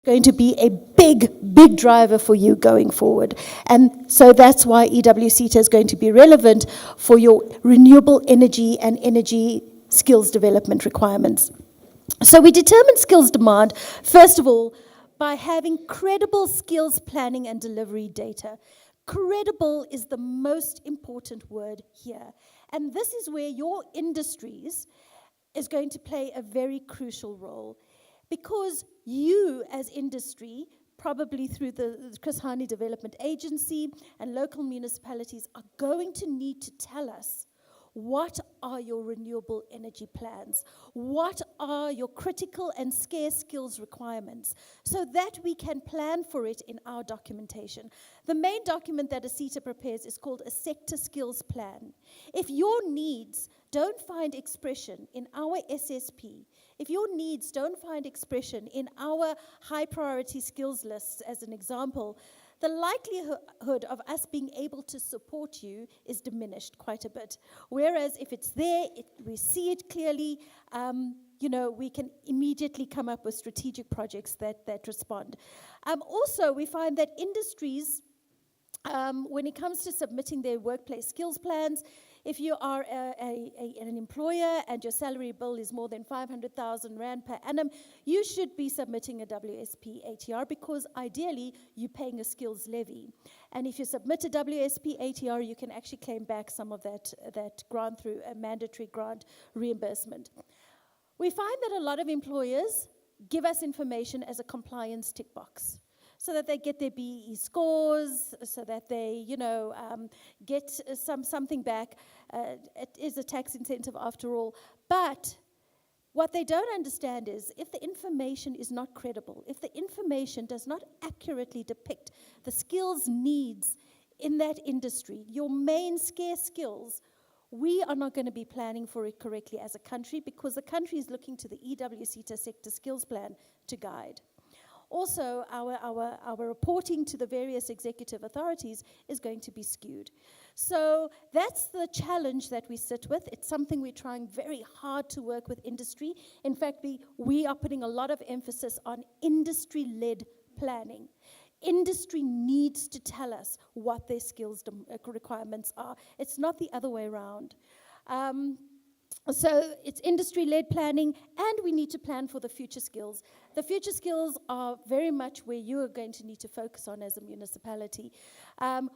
going to be a big driver for you going forward. And so that's why EWCETA is going to be relevant for your renewable energy and energy skills development requirements. So we determine skills demand, first of all, by having credible skills planning and delivery data. Credible is the most important word here. And this is where your industries is going to play a very crucial role. Because you, as industry, probably through the Chris Hani Development Agency and local municipalities, are going to need to tell us what are your renewable energy plans? What are your critical and scarce skills requirements? So that we can plan for it in our documentation. The main document that a CETA prepares is called a sector skills plan. If your needs don't find expression in our SSP, if your needs don't find expression in our high priority skills lists, as an example, the likelihood of us being able to support you is diminished quite a bit. Whereas if it's there, we see it clearly, we can immediately come up with strategic projects that respond. Also, we find that industries, when it comes to submitting their workplace skills plans, if you are an employer and your salary bill is more than 500,000 Rand per annum, you should be submitting a WSP ATR because ideally you're paying a skills levy. And if you submit a WSP ATR, you can actually claim back some of that grant through a mandatory grant reimbursement. We find that a lot of employers give us information as a compliance tick box, so that they get their BE scores, so that they, get something back. It is a tax incentive after all. But what they don't understand is if the information is not credible, if the information does not accurately depict the skills needs in that industry, your main scarce skills, we are not going to be planning for it correctly as a country because the country is looking to the EWCETA sector skills plan to guide. Also, our reporting to the various executive authorities is going to be skewed. So that's the challenge that we sit with. It's something we're trying very hard to work with industry. In fact, we are putting a lot of emphasis on industry-led planning. Industry needs to tell us what their skills requirements are. It's not the other way around. So it's industry-led planning, and we need to plan for the future skills. The future skills are very much where you are going to need to focus on as a municipality.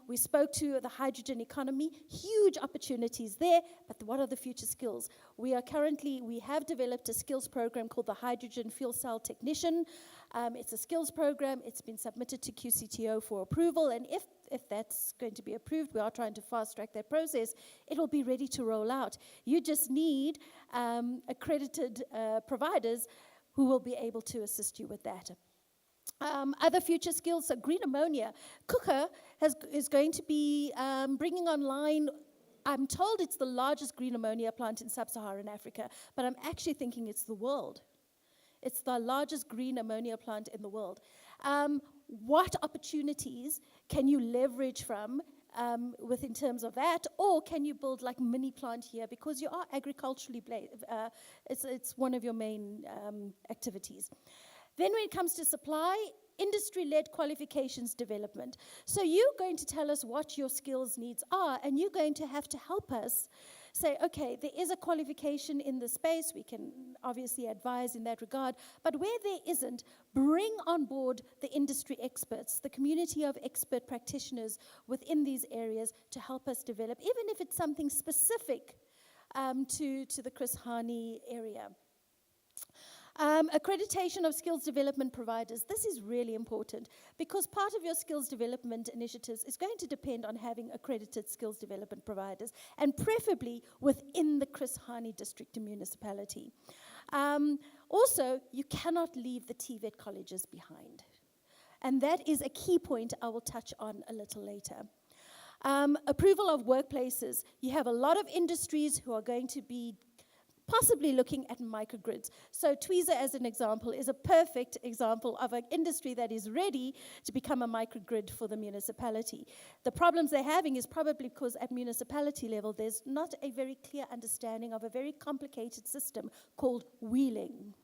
We spoke to the hydrogen economy, huge opportunities there, but what are the future skills? We have developed a skills program called the Hydrogen Fuel Cell Technician. It's a skills program. It's been submitted to QCTO for approval, and if that's going to be approved, we are trying to fast-track that process, it will be ready to roll out. You just need accredited providers who will be able to assist you with that. Other future skills, so green ammonia. Kuka is going to be bringing online, I'm told it's the largest green ammonia plant in sub-Saharan Africa, but I'm actually thinking it's the world. It's the largest green ammonia plant in the world. What opportunities can you leverage from in terms of that, or can you build like mini plant here because you are agriculturally it's one of your main activities. Then when it comes to supply, industry-led qualifications development. So you're going to tell us what your skills needs are, and you're going to have to help us say, okay, there is a qualification in the space, we can obviously advise in that regard, but where there isn't, bring on board the industry experts, the community of expert practitioners within these areas to help us develop, even if it's something specific to the Chris Hani area. Accreditation of skills development providers. This is really important because part of your skills development initiatives is going to depend on having accredited skills development providers, and preferably within the Chris Hani district and municipality. Also, you cannot leave the TVET colleges behind. And that is a key point I will touch on a little later. Approval of workplaces. You have a lot of industries who are going to be possibly looking at microgrids. So Tweezer, as an example, is a perfect example of an industry that is ready to become a microgrid for the municipality. The problems they're having is probably because at municipality level, there's not a very clear understanding of a very complicated system called wheeling.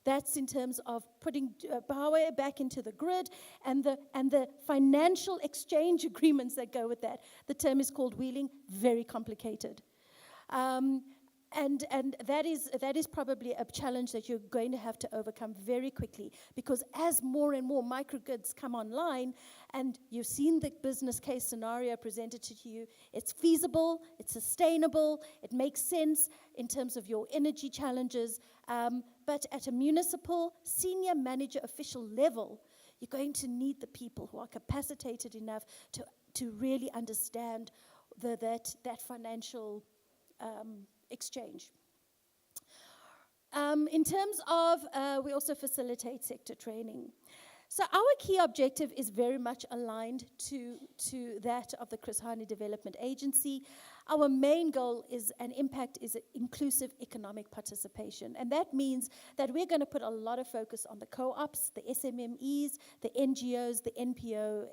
That's in terms of putting power back into the grid and the financial exchange agreements that go with that. The term is called wheeling, very complicated. And that is probably a challenge that you're going to have to overcome very quickly, because as more and more microgrids come online, and you've seen the business case scenario presented to you, it's feasible, it's sustainable, it makes sense in terms of your energy challenges, but at a municipal senior manager official level, you're going to need the people who are capacitated enough to really understand that financial exchange. In terms of, we also facilitate sector training. So our key objective is very much aligned to that of the Chris Hani Development Agency. Our main goal is, and impact is, inclusive economic participation. And that means that we're going to put a lot of focus on the co-ops, the SMMEs, the NGOs, the NPO,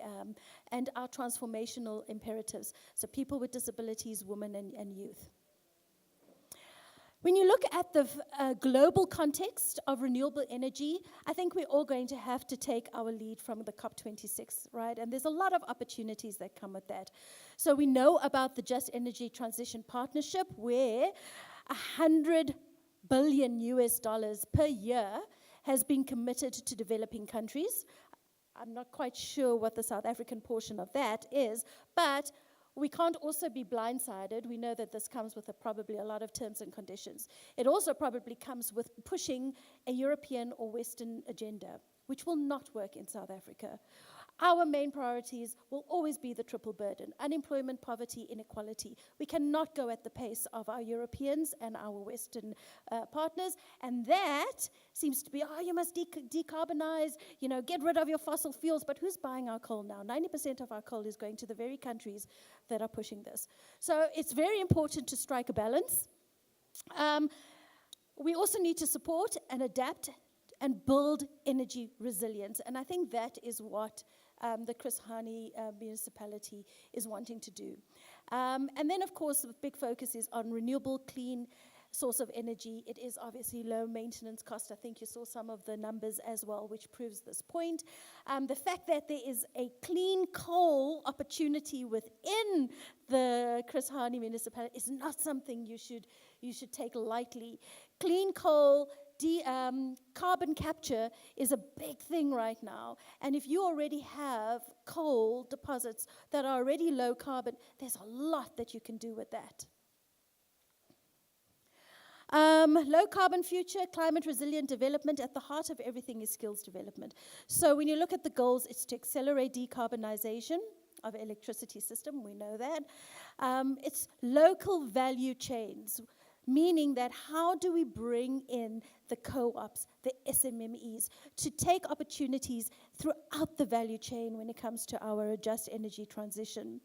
and our transformational imperatives. So people with disabilities, women and youth. When you look at the global context of renewable energy, I think we're all going to have to take our lead from the COP26, right? And there's a lot of opportunities that come with that. So we know about the Just Energy Transition Partnership, where $100 billion per year has been committed to developing countries. I'm not quite sure what the South African portion of that is, but we can't also be blindsided. We know that this comes with probably a lot of terms and conditions. It also probably comes with pushing a European or Western agenda, which will not work in South Africa. Our main priorities will always be the triple burden: unemployment, poverty, inequality. We cannot go at the pace of our Europeans and our Western partners, and that seems to be, you must decarbonize, get rid of your fossil fuels. But who's buying our coal now? 90% of our coal is going to the very countries that are pushing this. So it's very important to strike a balance. We also need to support and adapt and build energy resilience. And I think that is what the Chris Hani municipality is wanting to do. And then, of course, the big focus is on renewable, clean source of energy. It is obviously low maintenance cost. I think you saw some of the numbers as well, which proves this point. The fact that there is a clean coal opportunity within the Chris Hani municipality is not something you should take lightly. Clean coal, carbon capture is a big thing right now. And if you already have coal deposits that are already low carbon, there's a lot that you can do with that. Low carbon future, climate resilient development. At the heart of everything is skills development. So when you look at the goals, it's to accelerate decarbonization of electricity system, we know that. It's local value chains, meaning that how do we bring in the co-ops, the SMMEs, to take opportunities throughout the value chain when it comes to our just energy transition.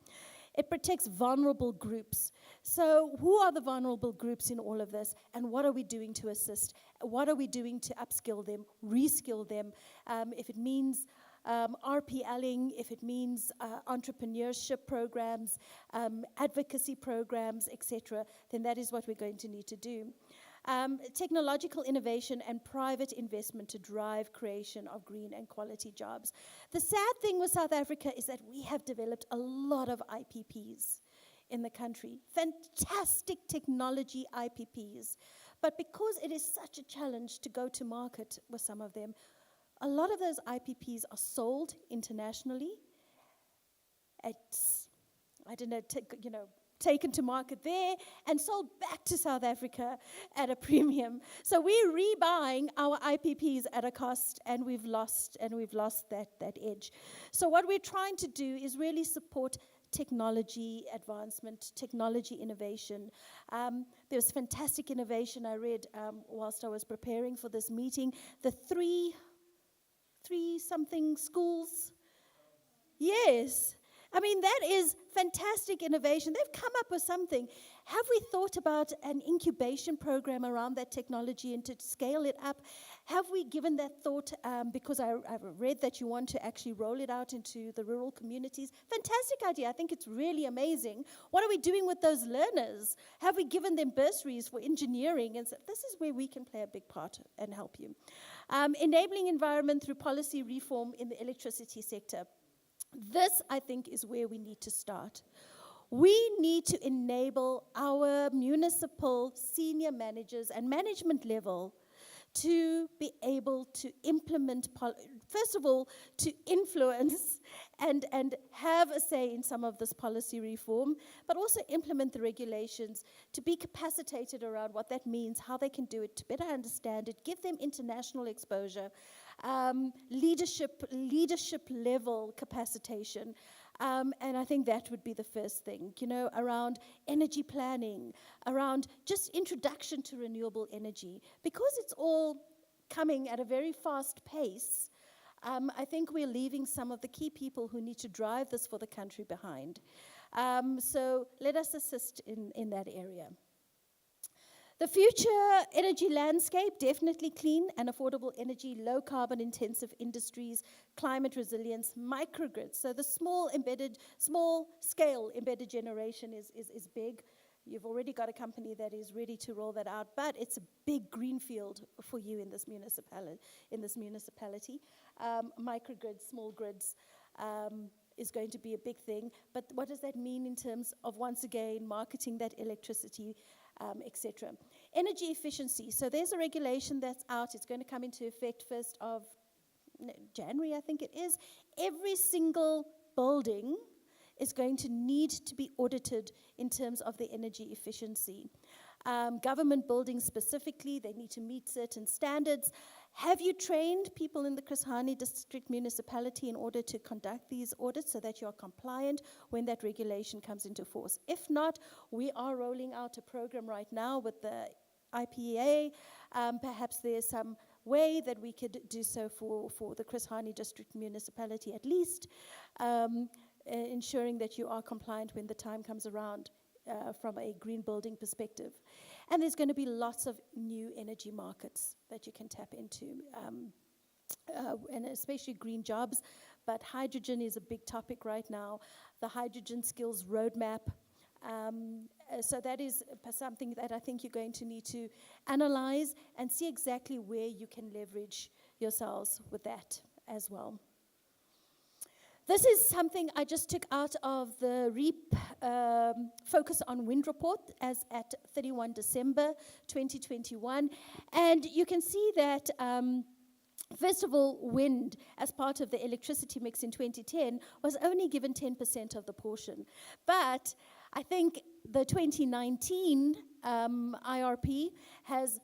It protects vulnerable groups. So who are the vulnerable groups in all of this, and what are we doing to assist? What are we doing to upskill them, reskill them? If it means RPLing, if it means entrepreneurship programs, advocacy programs, etc., then that is what we're going to need to do. Technological innovation and private investment to drive creation of green and quality jobs. The sad thing with South Africa is that we have developed a lot of IPPs in the country, fantastic technology IPPs, but because it is such a challenge to go to market with some of them, a lot of those IPPs are sold internationally at, taken to market there and sold back to South Africa at a premium. So we're rebuying our IPPs at a cost, and we've lost that edge. So what we're trying to do is really support technology advancement, technology innovation. There's fantastic innovation I read whilst I was preparing for this meeting. The three-something schools. Yes. I mean, that is fantastic innovation. They've come up with something. Have we thought about an incubation program around that technology and to scale it up? Have we given that thought? Because I've read that you want to actually roll it out into the rural communities. Fantastic idea. I think it's really amazing. What are we doing with those learners? Have we given them bursaries for engineering? And so this is where we can play a big part and help you. Enabling environment through policy reform in the electricity sector. This, I think, is where we need to start. We need to enable our municipal senior managers and management level to be able to implement, first of all, to influence and have a say in some of this policy reform, but also implement the regulations, to be capacitated around what that means, how they can do it, to better understand it, give them international exposure, leadership level capacitation. And I think that would be the first thing, around energy planning, around just introduction to renewable energy. Because it's all coming at a very fast pace, I think we're leaving some of the key people who need to drive this for the country behind. So let us assist in that area. The future energy landscape, definitely clean and affordable energy, low carbon intensive industries, climate resilience, microgrids. So the small scale embedded generation is big. You've already got a company that is ready to roll that out, but it's a big greenfield for you in this municipality. Microgrids, small grids, is going to be a big thing. But what does that mean in terms of, once again, marketing that electricity, etc. Energy efficiency. So there's a regulation that's out. It's going to come into effect 1st of January, I think it is. Every single building is going to need to be audited in terms of the energy efficiency. Government buildings specifically, they need to meet certain standards. Have you trained people in the Chris Hani District Municipality in order to conduct these audits so that you are compliant when that regulation comes into force? If not, we are rolling out a program right now with the IPEA. Perhaps there's some way that we could do so for the Chris Hani District Municipality at least, ensuring that you are compliant when the time comes around from a green building perspective. And there's going to be lots of new energy markets that you can tap into, and especially green jobs. But hydrogen is a big topic right now. The hydrogen skills roadmap. So that is something that I think you're going to need to analyze and see exactly where you can leverage yourselves with that as well. This is something I just took out of the REAP Focus on Wind report as at 31 December 2021. And you can see that, first of all, wind as part of the electricity mix in 2010 was only given 10% of the portion. But I think the 2019 IRP has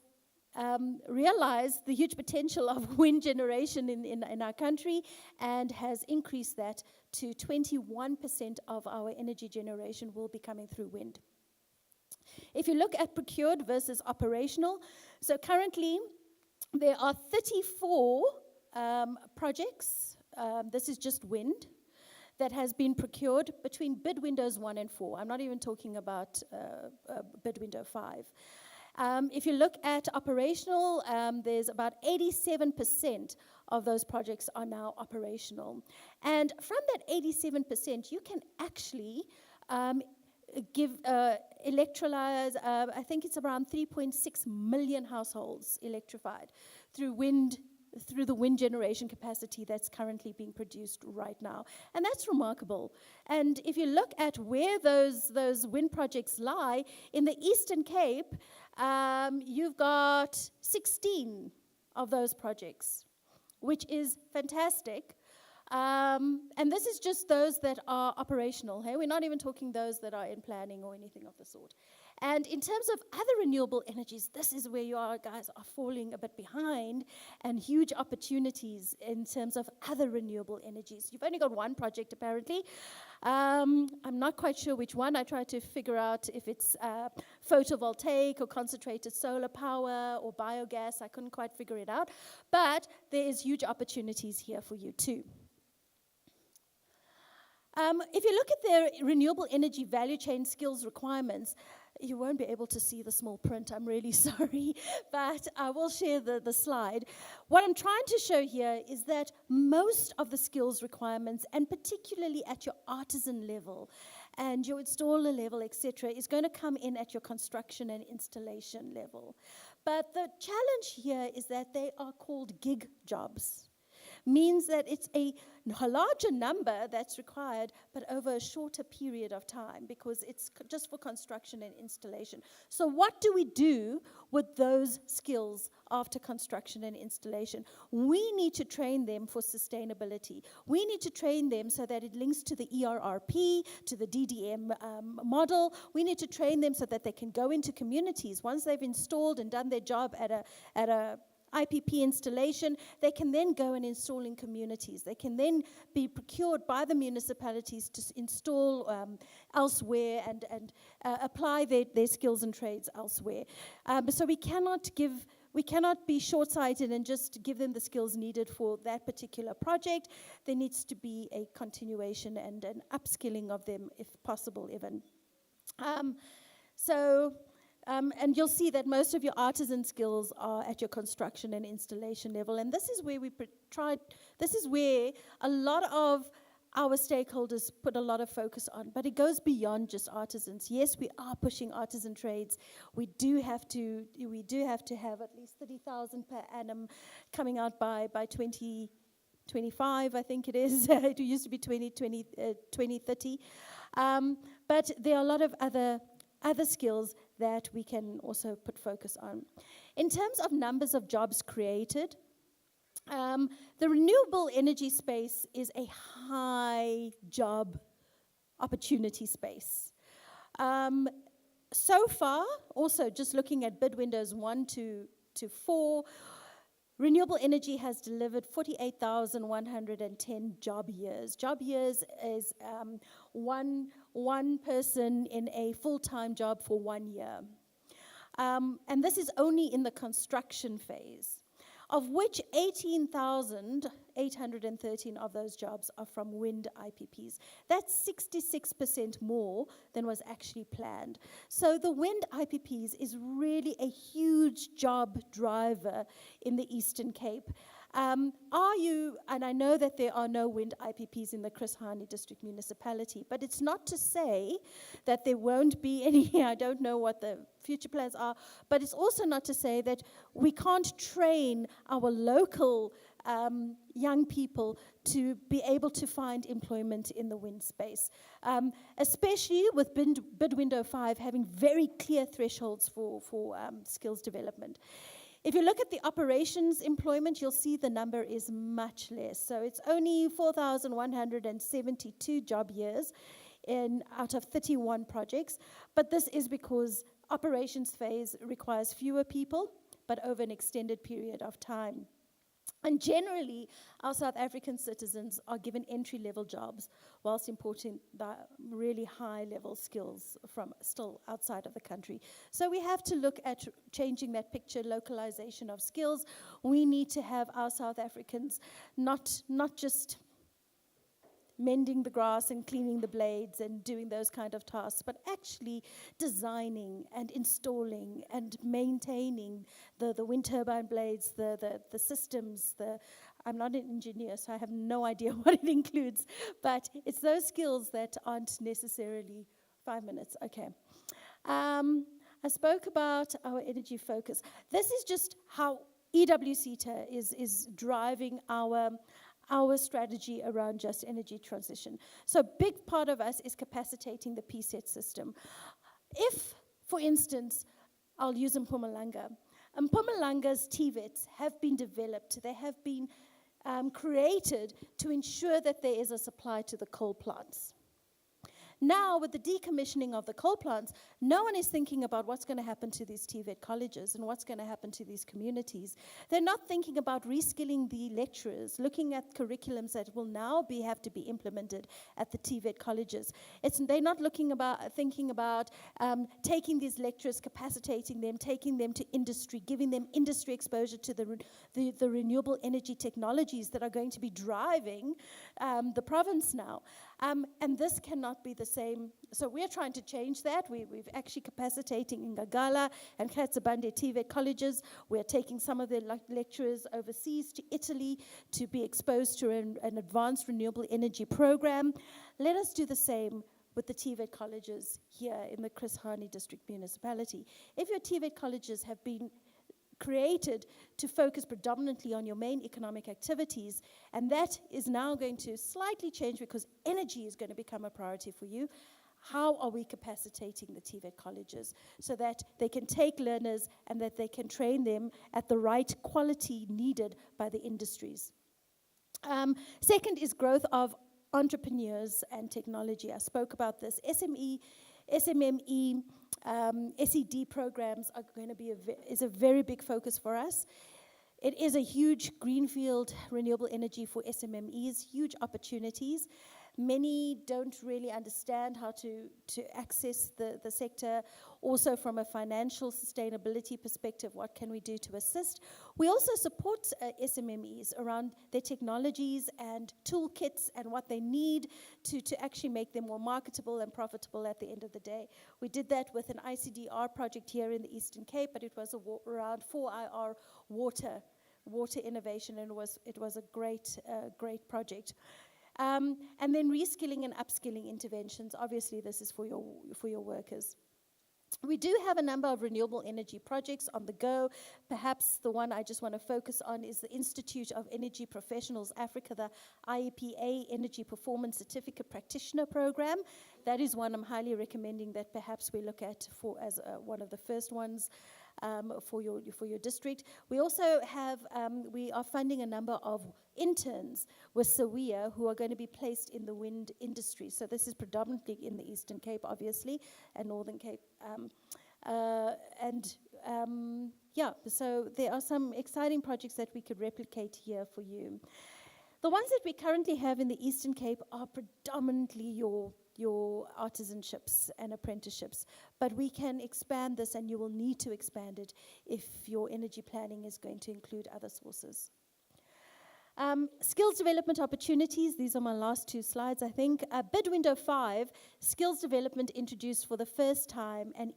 realized the huge potential of wind generation in our country and has increased that to 21% of our energy generation will be coming through wind. If you look at procured versus operational, so currently there are 34 projects, this is just wind, that has been procured between bid windows 1 and 4. I'm not even talking about bid window 5. If you look at operational, there's about 87% of those projects are now operational. And from that 87%, you can actually electrolyze, I think it's around 3.6 million households electrified through the wind generation capacity that's currently being produced right now. And that's remarkable. And if you look at where those wind projects lie, in the Eastern Cape, you've got 16 of those projects, which is fantastic. And this is just those that are operational. Hey? We're not even talking those that are in planning or anything of the sort. And in terms of other renewable energies, this is where you guys are falling a bit behind, and huge opportunities in terms of other renewable energies. You've only got one project apparently. I'm not quite sure which one. I tried to figure out if it's photovoltaic or concentrated solar power or biogas. I couldn't quite figure it out. But there is huge opportunities here for you too. If you look at the renewable energy value chain skills requirements, You won't be able to see the small print, I'm really sorry, but I will share the slide. What I'm trying to show here is that most of the skills requirements, and particularly at your artisan level and your installer level, etc., is going to come in at your construction and installation level. But the challenge here is that they are called gig jobs. Means that it's a larger number that's required, but over a shorter period of time, because it's just for construction and installation. So what do we do with those skills after construction and installation? We need to train them for sustainability. We need to train them so that it links to the ERRP, to the DDM model. We need to train them so that they can go into communities. Once they've installed and done their job at a IPP installation, they can then go and install in communities. They can then be procured by the municipalities to install elsewhere and apply their skills and trades elsewhere. So we cannot be short-sighted and just give them the skills needed for that particular project. There needs to be a continuation and an upskilling of them, if possible, even. And you'll see that most of your artisan skills are at your construction and installation level. And this is where this is where a lot of our stakeholders put a lot of focus on. But it goes beyond just artisans. Yes, we are pushing artisan trades. We do have to have at least 30,000 per annum coming out by 2025, I think it is. It used to be 2030. But there are a lot of other skills that we can also put focus on. In terms of numbers of jobs created, the renewable energy space is a high job opportunity space. So far, also just looking at bid windows 1 to 4, renewable energy has delivered 48,110 job years. Job years is one person in a full-time job for 1 year. And this is only in the construction phase, of which 18,813 of those jobs are from wind IPPs. That's 66% more than was actually planned. So the wind IPPs is really a huge job driver in the Eastern Cape. And I know that there are no wind IPPs in the Chris Hani District Municipality, but it's not to say that there won't be any. I don't know what the future plans are, but it's also not to say that we can't train our local young people to be able to find employment in the wind space, especially with bid window 5 having very clear thresholds for skills development. If you look at the operations employment, you'll see the number is much less. So it's only 4,172 job years out of 31 projects. But this is because operations phase requires fewer people, but over an extended period of time. And generally, our South African citizens are given entry-level jobs whilst importing the really high-level skills from still outside of the country. So we have to look at changing that picture, localization of skills. We need to have our South Africans not just mending the grass and cleaning the blades and doing those kind of tasks, but actually designing and installing and maintaining the wind turbine blades, the systems. I'm not an engineer, so I have no idea what it includes, but it's those skills that aren't necessarily 5 minutes. Okay. I spoke about our energy focus. This is just how EWCETA is driving our strategy around just energy transition. So a big part of us is capacitating the PSET system. If, for instance, I'll use Mpumalanga. Mpumalanga's TVETs have been developed. They have been created to ensure that there is a supply to the coal plants. Now, with the decommissioning of the coal plants, no one is thinking about what's going to happen to these TVET colleges and what's going to happen to these communities. They're not thinking about reskilling the lecturers, looking at curriculums that will now have to be implemented at the TVET colleges. They're not thinking about taking these lecturers, capacitating them, taking them to industry, giving them industry exposure to the renewable energy technologies that are going to be driving the province now. And this cannot be the same. So we're trying to change that. We've actually capacitating in Gagala and Khatsabande TVET colleges. We're taking some of the lecturers overseas to Italy to be exposed to an advanced renewable energy program. Let us do the same with the TVET colleges here in the Chris Hani District Municipality. If your TVET colleges have been created to focus predominantly on your main economic activities, and that is now going to slightly change because energy is going to become a priority for you. How are we capacitating the TVET colleges so that they can take learners and that they can train them at the right quality needed by the industries? Second is growth of entrepreneurs and technology. I spoke about this. SMME, SED programs are going to be is a very big focus for us. It is a huge greenfield renewable energy for SMMEs, huge opportunities. Many don't really understand how to access the sector. Also from a financial sustainability perspective, what can we do to assist? We also support SMMEs around their technologies and toolkits and what they need to actually make them more marketable and profitable at the end of the day. We did that with an ICDR project here in the Eastern Cape, but it was around 4IR water innovation, and it was a great project. And then reskilling and upskilling interventions. Obviously, this is for your workers. We do have a number of renewable energy projects on the go. Perhaps the one I just want to focus on is the Institute of Energy Professionals Africa, the IEPA Energy Performance Certificate Practitioner Program. That is one I'm highly recommending that perhaps we look at as one of the first ones for your district. We also have, we are funding a number of interns with SAWIA who are going to be placed in the wind industry. So this is predominantly in the Eastern Cape, obviously, and Northern Cape. So there are some exciting projects that we could replicate here for you. The ones that we currently have in the Eastern Cape are predominantly your artisanships and apprenticeships, but we can expand this, and you will need to expand it if your energy planning is going to include other sources. Skills development opportunities, these are my last two slides, I think. Bid window 5, skills development introduced for the first time and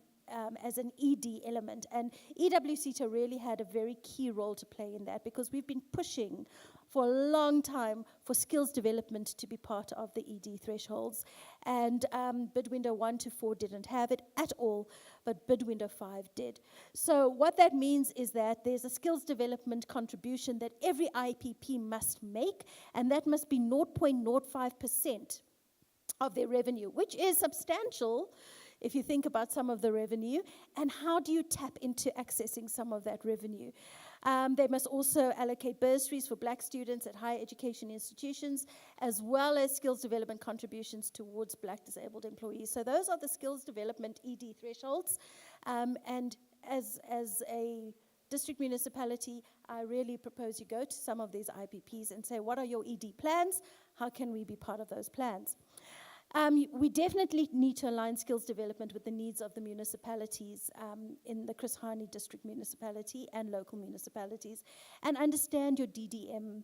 as an ED element. And EWCTA really had a very key role to play in that because we've been pushing for a long time for skills development to be part of the ED thresholds. And bid window 1 to 4 didn't have it at all, but bid window 5 did. So what that means is that there's a skills development contribution that every IPP must make, and that must be 0.05% of their revenue, which is substantial if you think about some of the revenue. And how do you tap into accessing some of that revenue? They must also allocate bursaries for black students at higher education institutions, as well as skills development contributions towards black disabled employees. So those are the skills development ED thresholds. And as a district municipality, I really propose you go to some of these IPPs and say, what are your ED plans? How can we be part of those plans? We definitely need to align skills development with the needs of the municipalities in the Chris Hani District Municipality and local municipalities, and understand your DDM,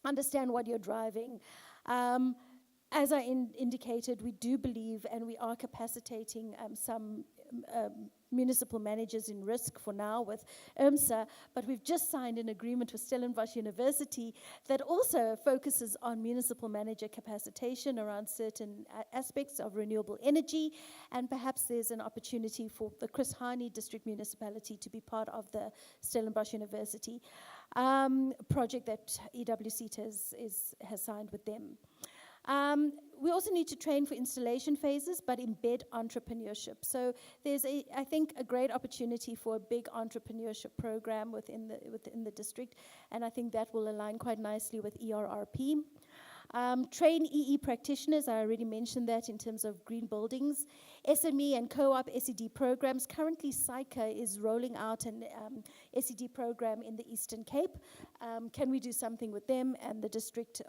understand what you're driving. As I indicated, we do believe, and we are capacitating some municipal managers in risk for now with IRMSA, but we've just signed an agreement with Stellenbosch University that also focuses on municipal manager capacitation around certain aspects of renewable energy, and perhaps there's an opportunity for the Chris Hani District Municipality to be part of the Stellenbosch University project that EWCTA has signed with them. We also need to train for installation phases, but embed entrepreneurship. So there's, I think, a great opportunity for a big entrepreneurship program within the district, and I think that will align quite nicely with ERRP. Train EE practitioners, I already mentioned that in terms of green buildings. SME and co-op SED programs. Currently, SAICA is rolling out an SED program in the Eastern Cape. Can we do something with them and the district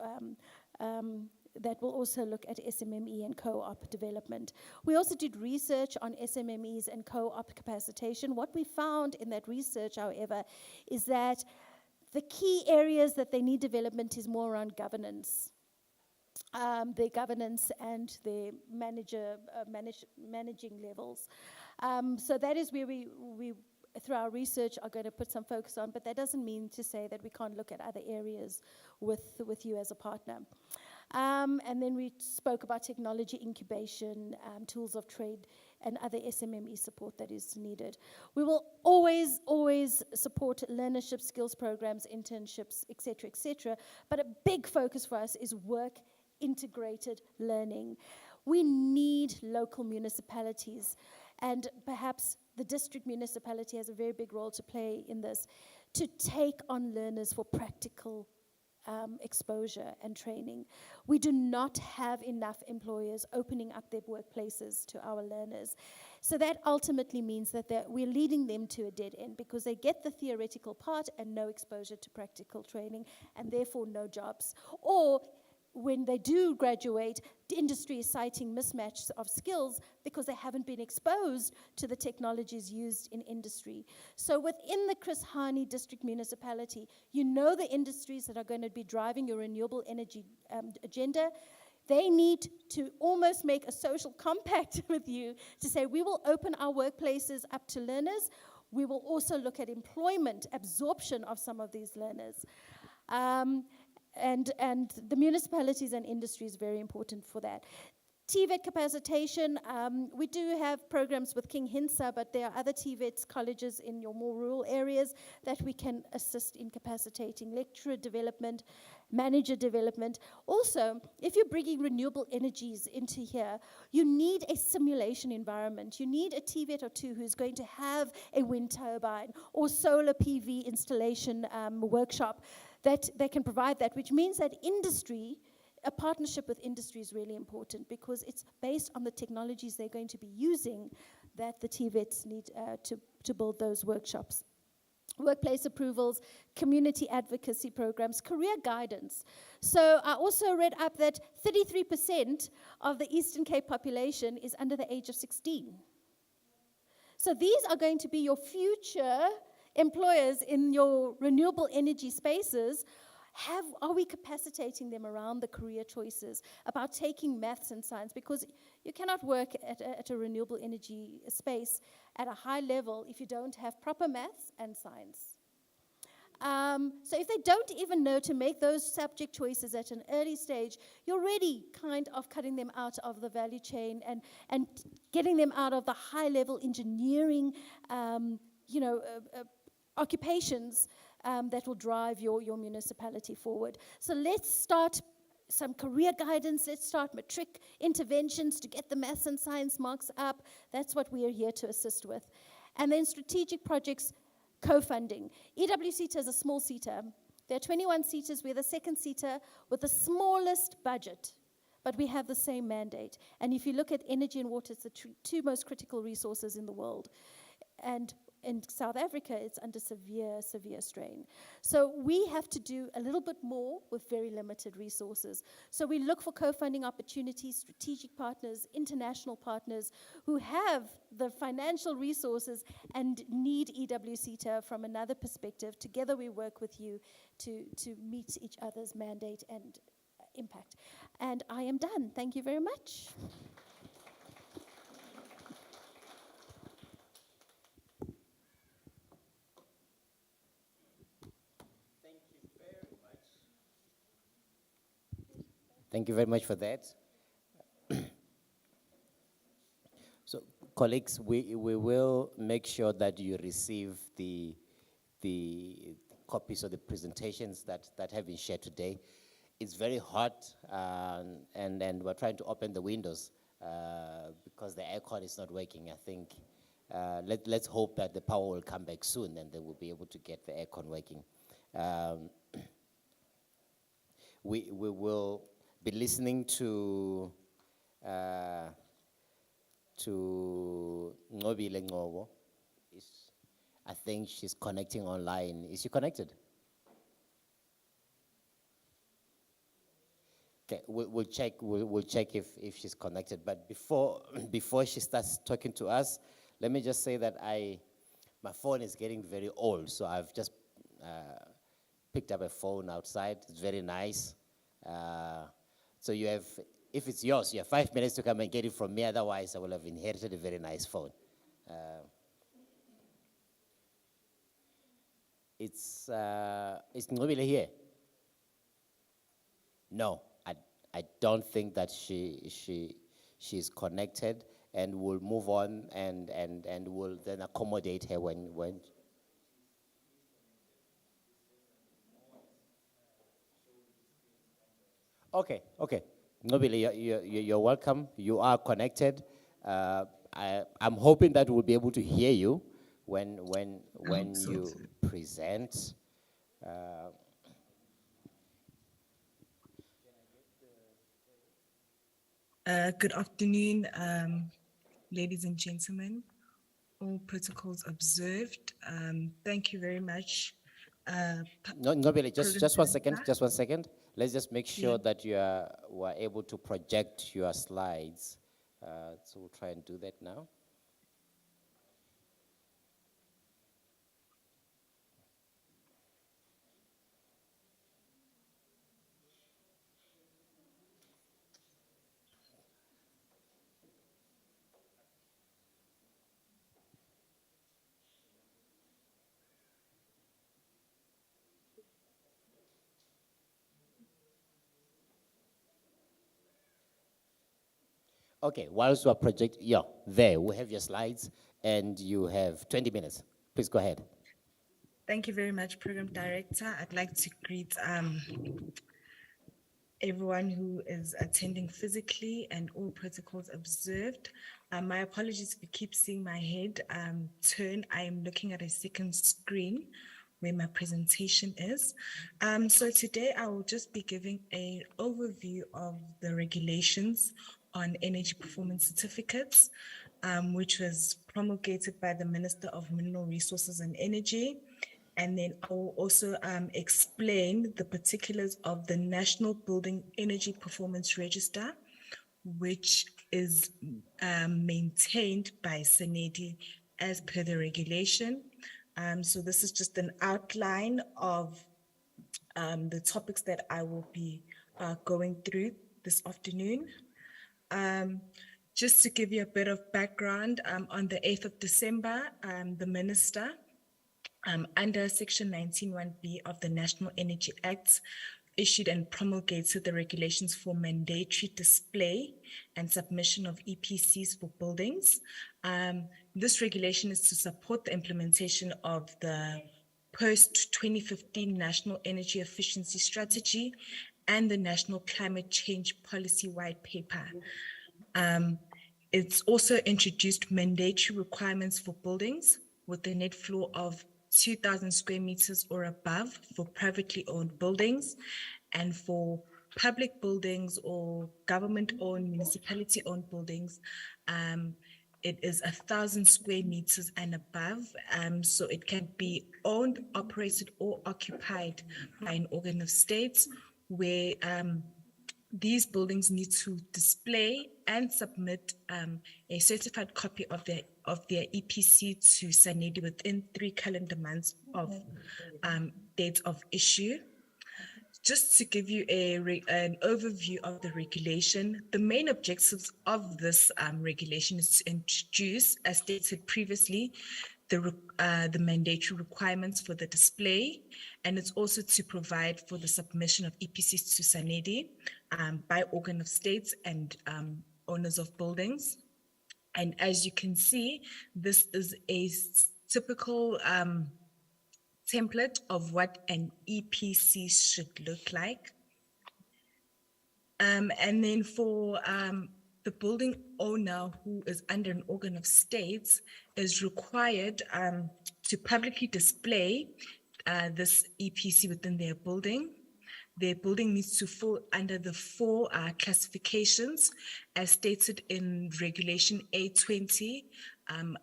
that will also look at SMME and co-op development? We also did research on SMMEs and co-op capacitation. What we found in that research, however, is that the key areas that they need development is more around governance. their governance and their managing levels. So that is where we, through our research, are going to put some focus on, but that doesn't mean to say that we can't look at other areas with you as a partner. And then we spoke about technology incubation, tools of trade, and other SMME support that is needed. We will always support learnership, skills programs, internships, et cetera, but a big focus for us is work integrated learning. We need local municipalities, and perhaps the district municipality has a very big role to play in this, to take on learners for practical exposure and training. We do not have enough employers opening up their workplaces to our learners. So that ultimately means that we're leading them to a dead end, because they get the theoretical part and no exposure to practical training, and therefore no jobs. Or when they do graduate, the industry is citing mismatch of skills because they haven't been exposed to the technologies used in industry. So within the Chris Hani District Municipality, you know the industries that are going to be driving your renewable energy agenda. They need to almost make a social compact with you to say, we will open our workplaces up to learners. We will also look at employment, absorption of some of these learners. And the municipalities and industry is very important for that. TVET capacitation, we do have programs with King Hinsa, but there are other TVET colleges in your more rural areas that we can assist in capacitating, lecturer development, manager development. Also, if you're bringing renewable energies into here, you need a simulation environment. You need a TVET or two who's going to have a wind turbine or solar PV installation workshop that they can provide that, which means that industry, a partnership with industry is really important, because it's based on the technologies they're going to be using that the TVETs need to build those workshops. Workplace approvals, community advocacy programs, career guidance. So I also read up that 33% of the Eastern Cape population is under the age of 16. So these are going to be your future employers in your renewable energy spaces. Are we capacitating them around the career choices, about taking maths and science? Because you cannot work at a renewable energy space at a high level if you don't have proper maths and science. So if they don't even know to make those subject choices at an early stage, you're already kind of cutting them out of the value chain and getting them out of the high-level engineering, occupations that will drive your municipality forward. So let's start some career guidance. Let's start matric interventions to get the maths and science marks up. That's what we are here to assist with. And then strategic projects co-funding. EWCETA is a small seater. There are 21 seaters. We're the second seater with the smallest budget, but we have the same mandate. And if you look at energy and water, it's the two most critical resources in the world. And in South Africa, it's under severe strain. So we have to do a little bit more with very limited resources. So we look for co-funding opportunities, strategic partners, international partners who have the financial resources and need EWCETA from another perspective. Together we work with you to meet each other's mandate and impact. And I am done. Thank you very much. Thank you very much for that. So, colleagues, we will make sure that you receive the copies of the presentations that have been shared today. It's very hot, and we're trying to open the windows because the aircon is not working. I think let's hope that the power will come back soon, and they will be able to get the aircon working. We will be listening to Ngobile Ngobo. I think she's connecting online. Is she connected? Okay, we'll check. We'll check if she's connected. But before she starts talking to us, let me just say that my phone is getting very old, so I've just picked up a phone outside. It's very nice. So you have, if it's yours, you have 5 minutes to come and get it from me. Otherwise, I will have inherited a very nice phone. It's Nobile here. No, I don't think that she's connected, and we'll move on, and we'll then accommodate her when. Okay, okay. Nobile, you're welcome. You are connected. I'm hoping that we'll be able to hear you when So. you present. Good afternoon, ladies and gentlemen. All protocols observed. Thank you very much. No, Nobile, Program just 1 second, Director. just 1 second. Let's just make Yeah. sure that were able to project your slides. So we'll try and do that now. Okay, whilst we're yeah, there, we have your slides, and you have 20 minutes. Please go ahead. Thank you very much, Program Director. I'd like to greet everyone who is attending physically and all protocols observed. My apologies if you keep seeing my head turn. I am looking at a second screen where my presentation is. So today I will just be giving an overview of the regulations on energy performance certificates, which was promulgated by the Minister of Mineral Resources and Energy. And then I will also explain the particulars of the National Building Energy Performance Register, which is maintained by SANEDI as per the regulation. So this is just an outline of the topics that I will be going through this afternoon. Just to give you a bit of background, on the 8th of December, the Minister, under Section 19(1)(b) of the National Energy Act, issued and promulgated the regulations for mandatory display and submission of EPCs for buildings. This regulation is to support the implementation of the post-2015 National Energy Efficiency Strategy and the National Climate Change Policy White Paper. It's also introduced mandatory requirements for buildings with a net floor of 2,000 square meters or above for privately owned buildings, and for public buildings or government-owned, municipality-owned buildings, it is 1,000 square meters and above. So it can be owned, operated, or occupied by an organ of state, where these buildings need to display and submit a certified copy of their EPC to SANEDI within 3 calendar months of date of issue. Just to give you an overview of the regulation, the main objectives of this regulation is to introduce, as stated previously, the mandatory requirements for the display, and it's also to provide for the submission of EPCs to SANEDI by organ of states and owners of buildings. And as you can see, this is a typical template of what an EPC should look like. And then for the building owner who is under an organ of states is required to publicly display this EPC within their building. Their building needs to fall under the 4 classifications as stated in Regulation A20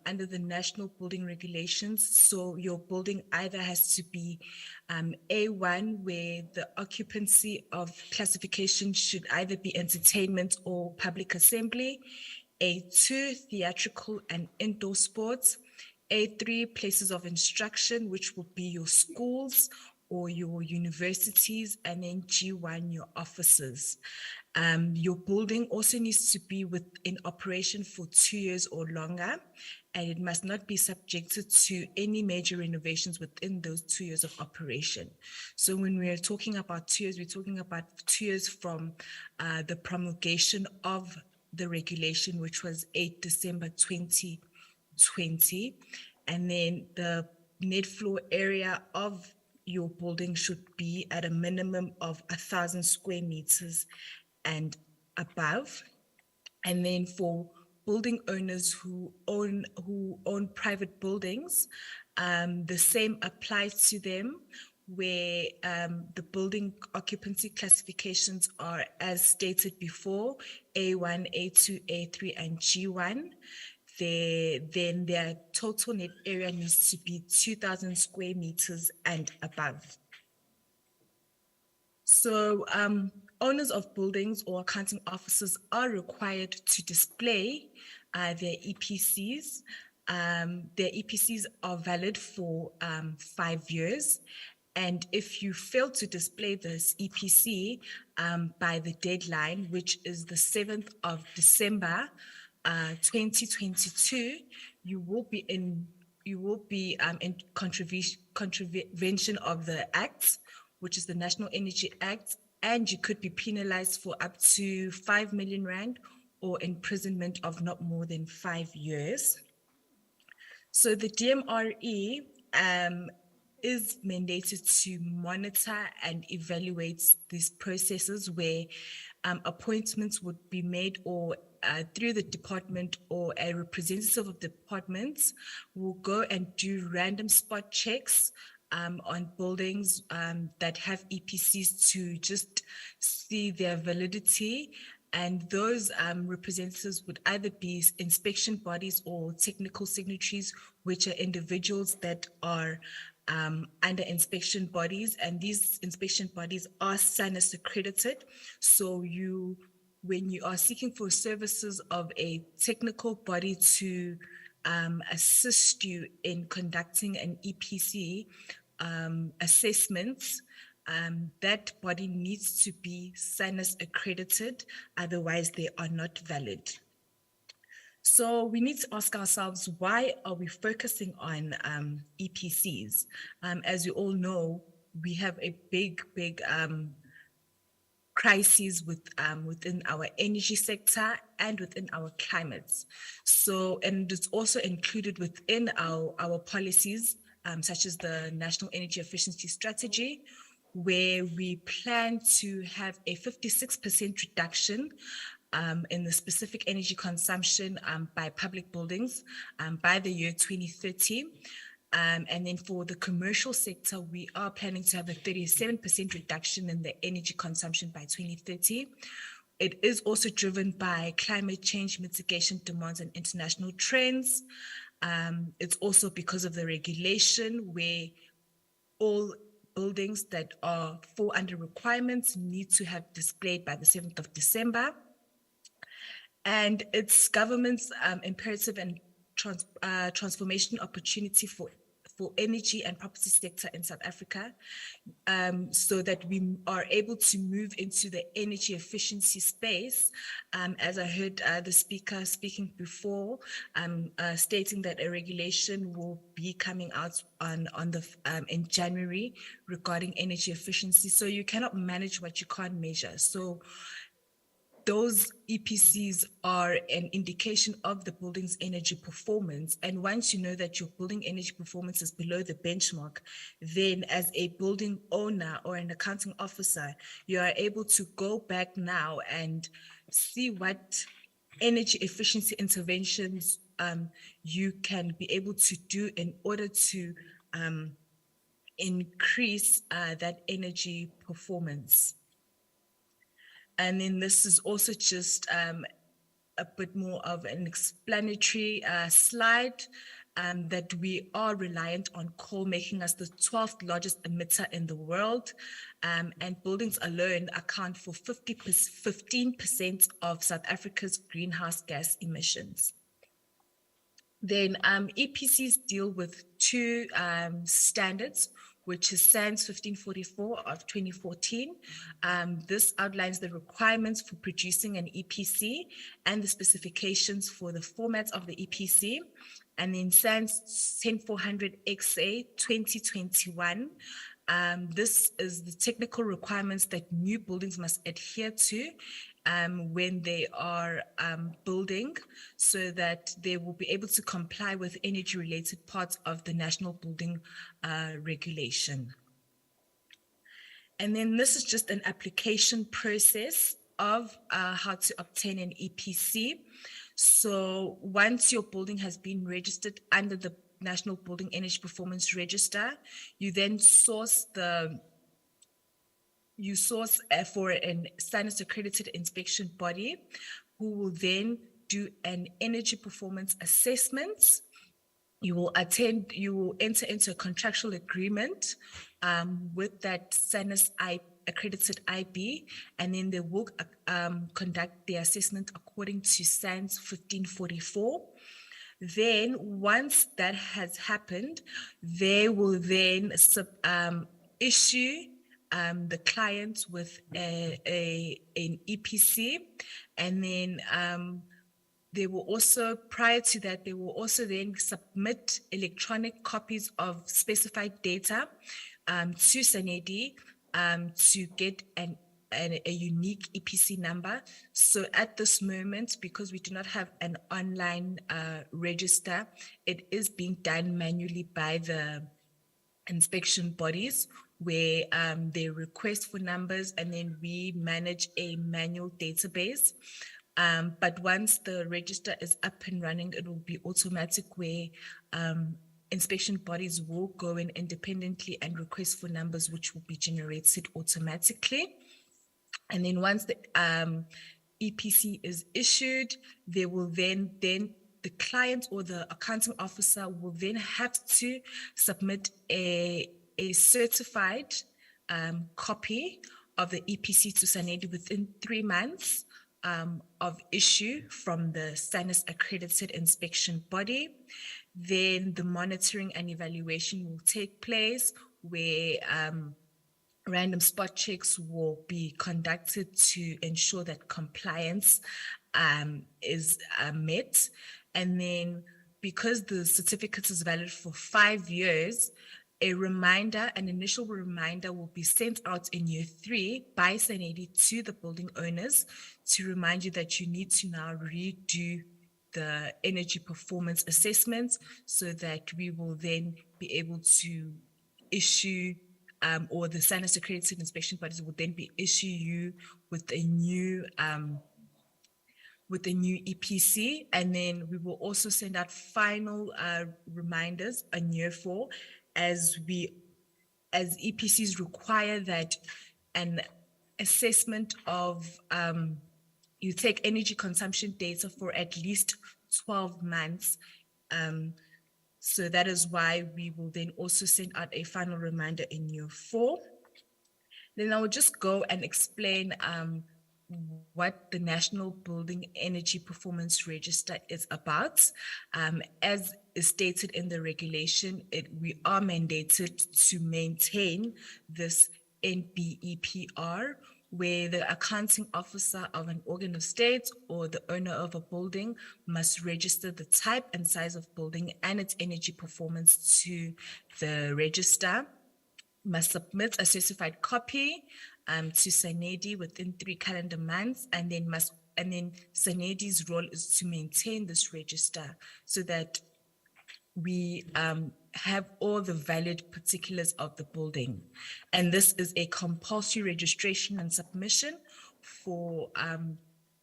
under the National Building Regulations. So your building either has to be A1, where the occupancy of classification should either be entertainment or public assembly, A2, theatrical and indoor sports, A3, places of instruction, which will be your schools or your universities, and then G1, your offices. Your building also needs to be in operation for 2 years or longer, and it must not be subjected to any major renovations within those 2 years of operation. So when we're talking about 2 years, we're talking about 2 years from the promulgation of the regulation, which was 8 December 2020. And then the net floor area of your building should be at a minimum of 1,000 square meters and above. And then for building owners who own private buildings, the same applies to them, where the building occupancy classifications are as stated before, A1, A2, A3, and G1. Then their total net area needs to be 2,000 square meters and above. So owners of buildings or accounting officers are required to display their EPCs. Their EPCs are valid for 5 years. And if you fail to display this EPC by the deadline, which is the 7th of December 2022, you will be in contravention of the Act, which is the National Energy Act, and you could be penalized for up to 5 million rand or imprisonment of not more than 5 years. So the DMRE is mandated to monitor and evaluate these processes where appointments would be made or through the department, or a representative of the departments will go and do random spot checks on buildings that have EPCs to just see their validity. And those representatives would either be inspection bodies or technical signatories, which are individuals that are under inspection bodies. And these inspection bodies are SANUS accredited. So when you are seeking for services of a technical body to assist you in conducting an EPC assessments, that body needs to be SANUS accredited, otherwise they are not valid. So we need to ask ourselves, why are we focusing on EPCs? As you all know, we have a big crises within our energy sector and within our climates. So, and it's also included within our policies, such as the National Energy Efficiency Strategy, where we plan to have a 56% reduction in the specific energy consumption by public buildings by the year 2030. And then for the commercial sector, we are planning to have a 37% reduction in the energy consumption by 2030. It is also driven by climate change mitigation demands and international trends. It's also because of the regulation, where all buildings that fall under requirements need to have displayed by the 7th of December. And it's government's imperative and transformation opportunity for energy and property sector in South Africa, so that we are able to move into the energy efficiency space. As I heard the speaker speaking before, stating that a regulation will be coming out in January regarding energy efficiency. So you cannot manage what you can't measure. So those EPCs are an indication of the building's energy performance. And once you know that your building energy performance is below the benchmark, then as a building owner or an accounting officer, you are able to go back now and see what energy efficiency interventions you can be able to do in order to increase that energy performance. And then this is also just a bit more of an explanatory slide, that we are reliant on coal, making us the 12th largest emitter in the world. And buildings alone account for 15% of South Africa's greenhouse gas emissions. Then EPCs deal with two standards. which is SANS 1544 of 2014. This outlines the requirements for producing an EPC and the specifications for the formats of the EPC. And then SANS 10400 XA 2021. This is the technical requirements that new buildings must adhere to when they are building, so that they will be able to comply with energy-related parts of the National Building Regulation. And then this is just an application process of how to obtain an EPC. So once your building has been registered under the National Building Energy Performance Register, you then source for an SANS accredited inspection body, who will then do an energy performance assessment. You will enter into a contractual agreement with that SANS accredited IB, and then they will conduct the assessment according to SANS 1544. Then once that has happened, they will then issue the client with an EPC, and then they will also, prior to that, they will also then submit electronic copies of specified data to SANEDI to get a unique EPC number. So at this moment, because we do not have an online register, it is being done manually by the inspection bodies, where they request for numbers and then we manage a manual database. But once the register is up and running, it will be automatic, where inspection bodies will go in independently and request for numbers, which will be generated automatically. And then once the EPC is issued, they will then the client or the accounting officer will then have to submit a certified copy of the EPC to SANEDI within 3 months of issue from the SANS accredited inspection body. Then the monitoring and evaluation will take place, where random spot checks will be conducted to ensure that compliance is met. And then, because the certificate is valid for 5 years, an initial reminder will be sent out in year 3 by SANEDI to the building owners to remind you that you need to now redo the energy performance assessments, so that we will then be able to issue or the SANS accredited inspection bodies will then be issue you with a new EPC, and then we will also send out final reminders in year 4, as EPCs require that an assessment of you take energy consumption data for at least 12 months. So that is why we will then also send out a final reminder in year 4. Then I will just go and explain what the National Building Energy Performance Register is about. As is stated in the regulation, we are mandated to maintain this NBEPR, where the accounting officer of an organ of state or the owner of a building must register the type and size of building and its energy performance to the register, must submit a certified copy to SANEDI within 3 calendar months, and then SANEDI's role is to maintain this register so that we have all the valid particulars of the building. And this is a compulsory registration and submission for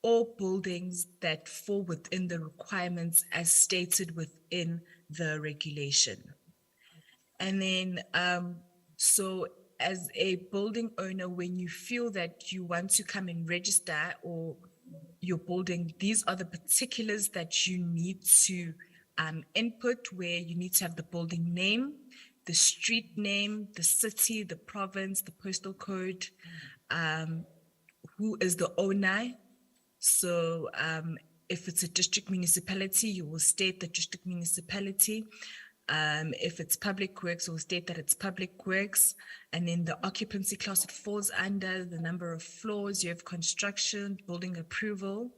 all buildings that fall within the requirements as stated within the regulation. And then, so as a building owner, when you feel that you want to come and register or your building, these are the particulars that you need to input, where you need to have the building name, the street name, the city, the province, the postal code, who is the owner. So if it's a district municipality, you will state the district municipality. If it's public works, we'll state that it's public works. And then the occupancy class it falls under, the number of floors, you have construction, building approval,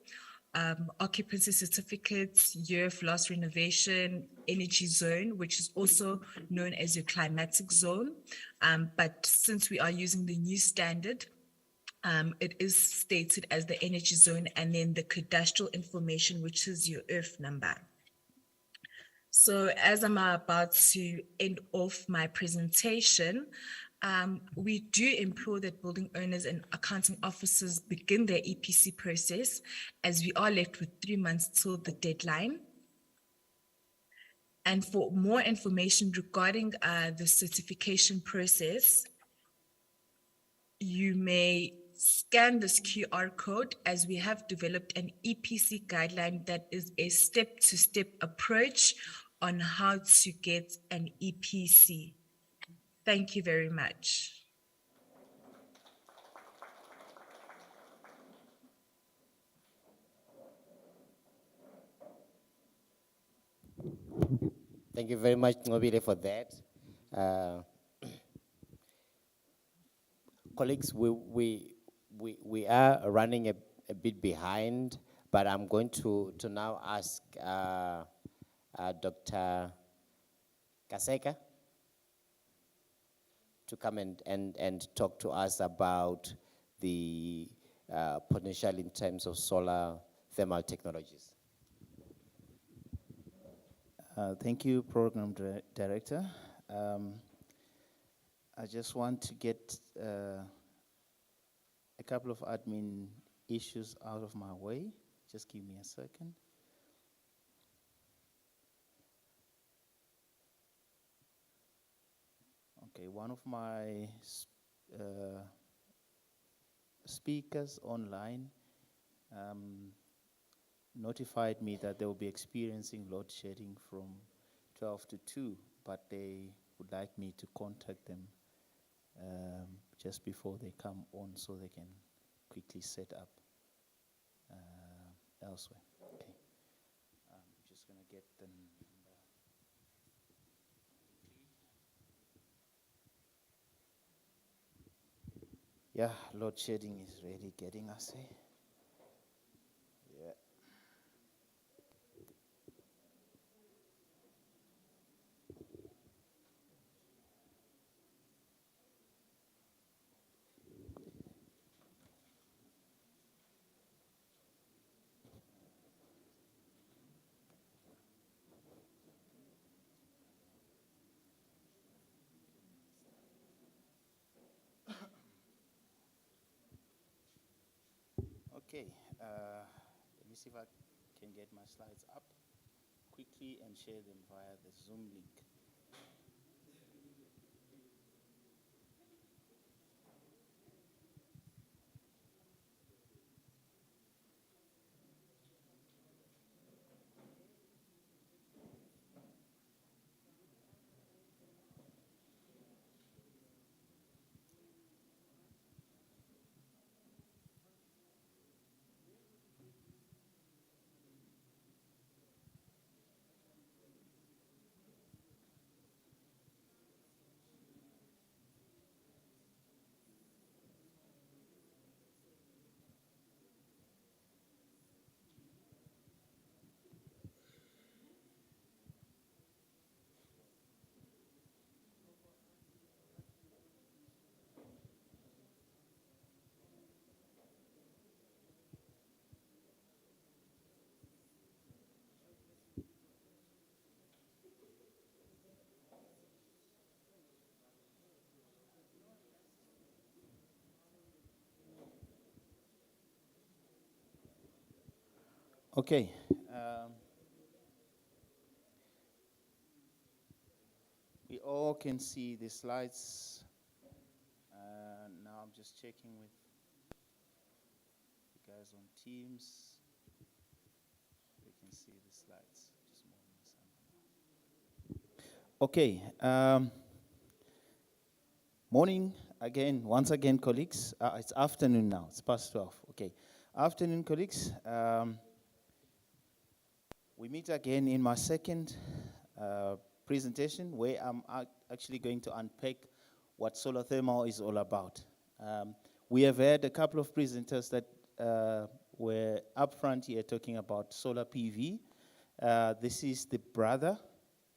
occupancy certificates, year of last renovation, energy zone, which is also known as your climatic zone. But since we are using the new standard, it is stated as the energy zone, and then the cadastral information, which is your earth number. So as I'm about to end off my presentation, we do implore that building owners and accounting officers begin their EPC process, as we are left with 3 months till the deadline. And for more information regarding the certification process, you may scan this QR code, as we have developed an EPC guideline that is a step-to-step approach on how to get an EPC. Thank you very much. Thank you very much, Ngobile, for that. Colleagues, we are running a bit behind, but I'm going to now ask Dr. Kaseka to come and talk to us about the potential in terms of solar thermal technologies. Thank you, Program Director. I just want to get a couple of admin issues out of my way. Just give me a second. Okay, one of my speakers online notified me that they will be experiencing load shedding from 12 to 2, but they would like me to contact them just before they come on so they can quickly set up elsewhere. Okay, I'm just going to get the number. Yeah, load shedding is really getting us, eh? Yeah. Okay, let me see if I can get my slides up quickly and share them via the Zoom link. Okay. We all can see the slides. Now I'm just checking with the guys on Teams. We can see the slides. Just okay. Morning again, once again, colleagues. It's afternoon now. It's past 12. Okay. Afternoon, colleagues. We meet again in my second presentation where I'm actually going to unpack what solar thermal is all about. We have had a couple of presenters that were upfront here talking about solar PV. This is the brother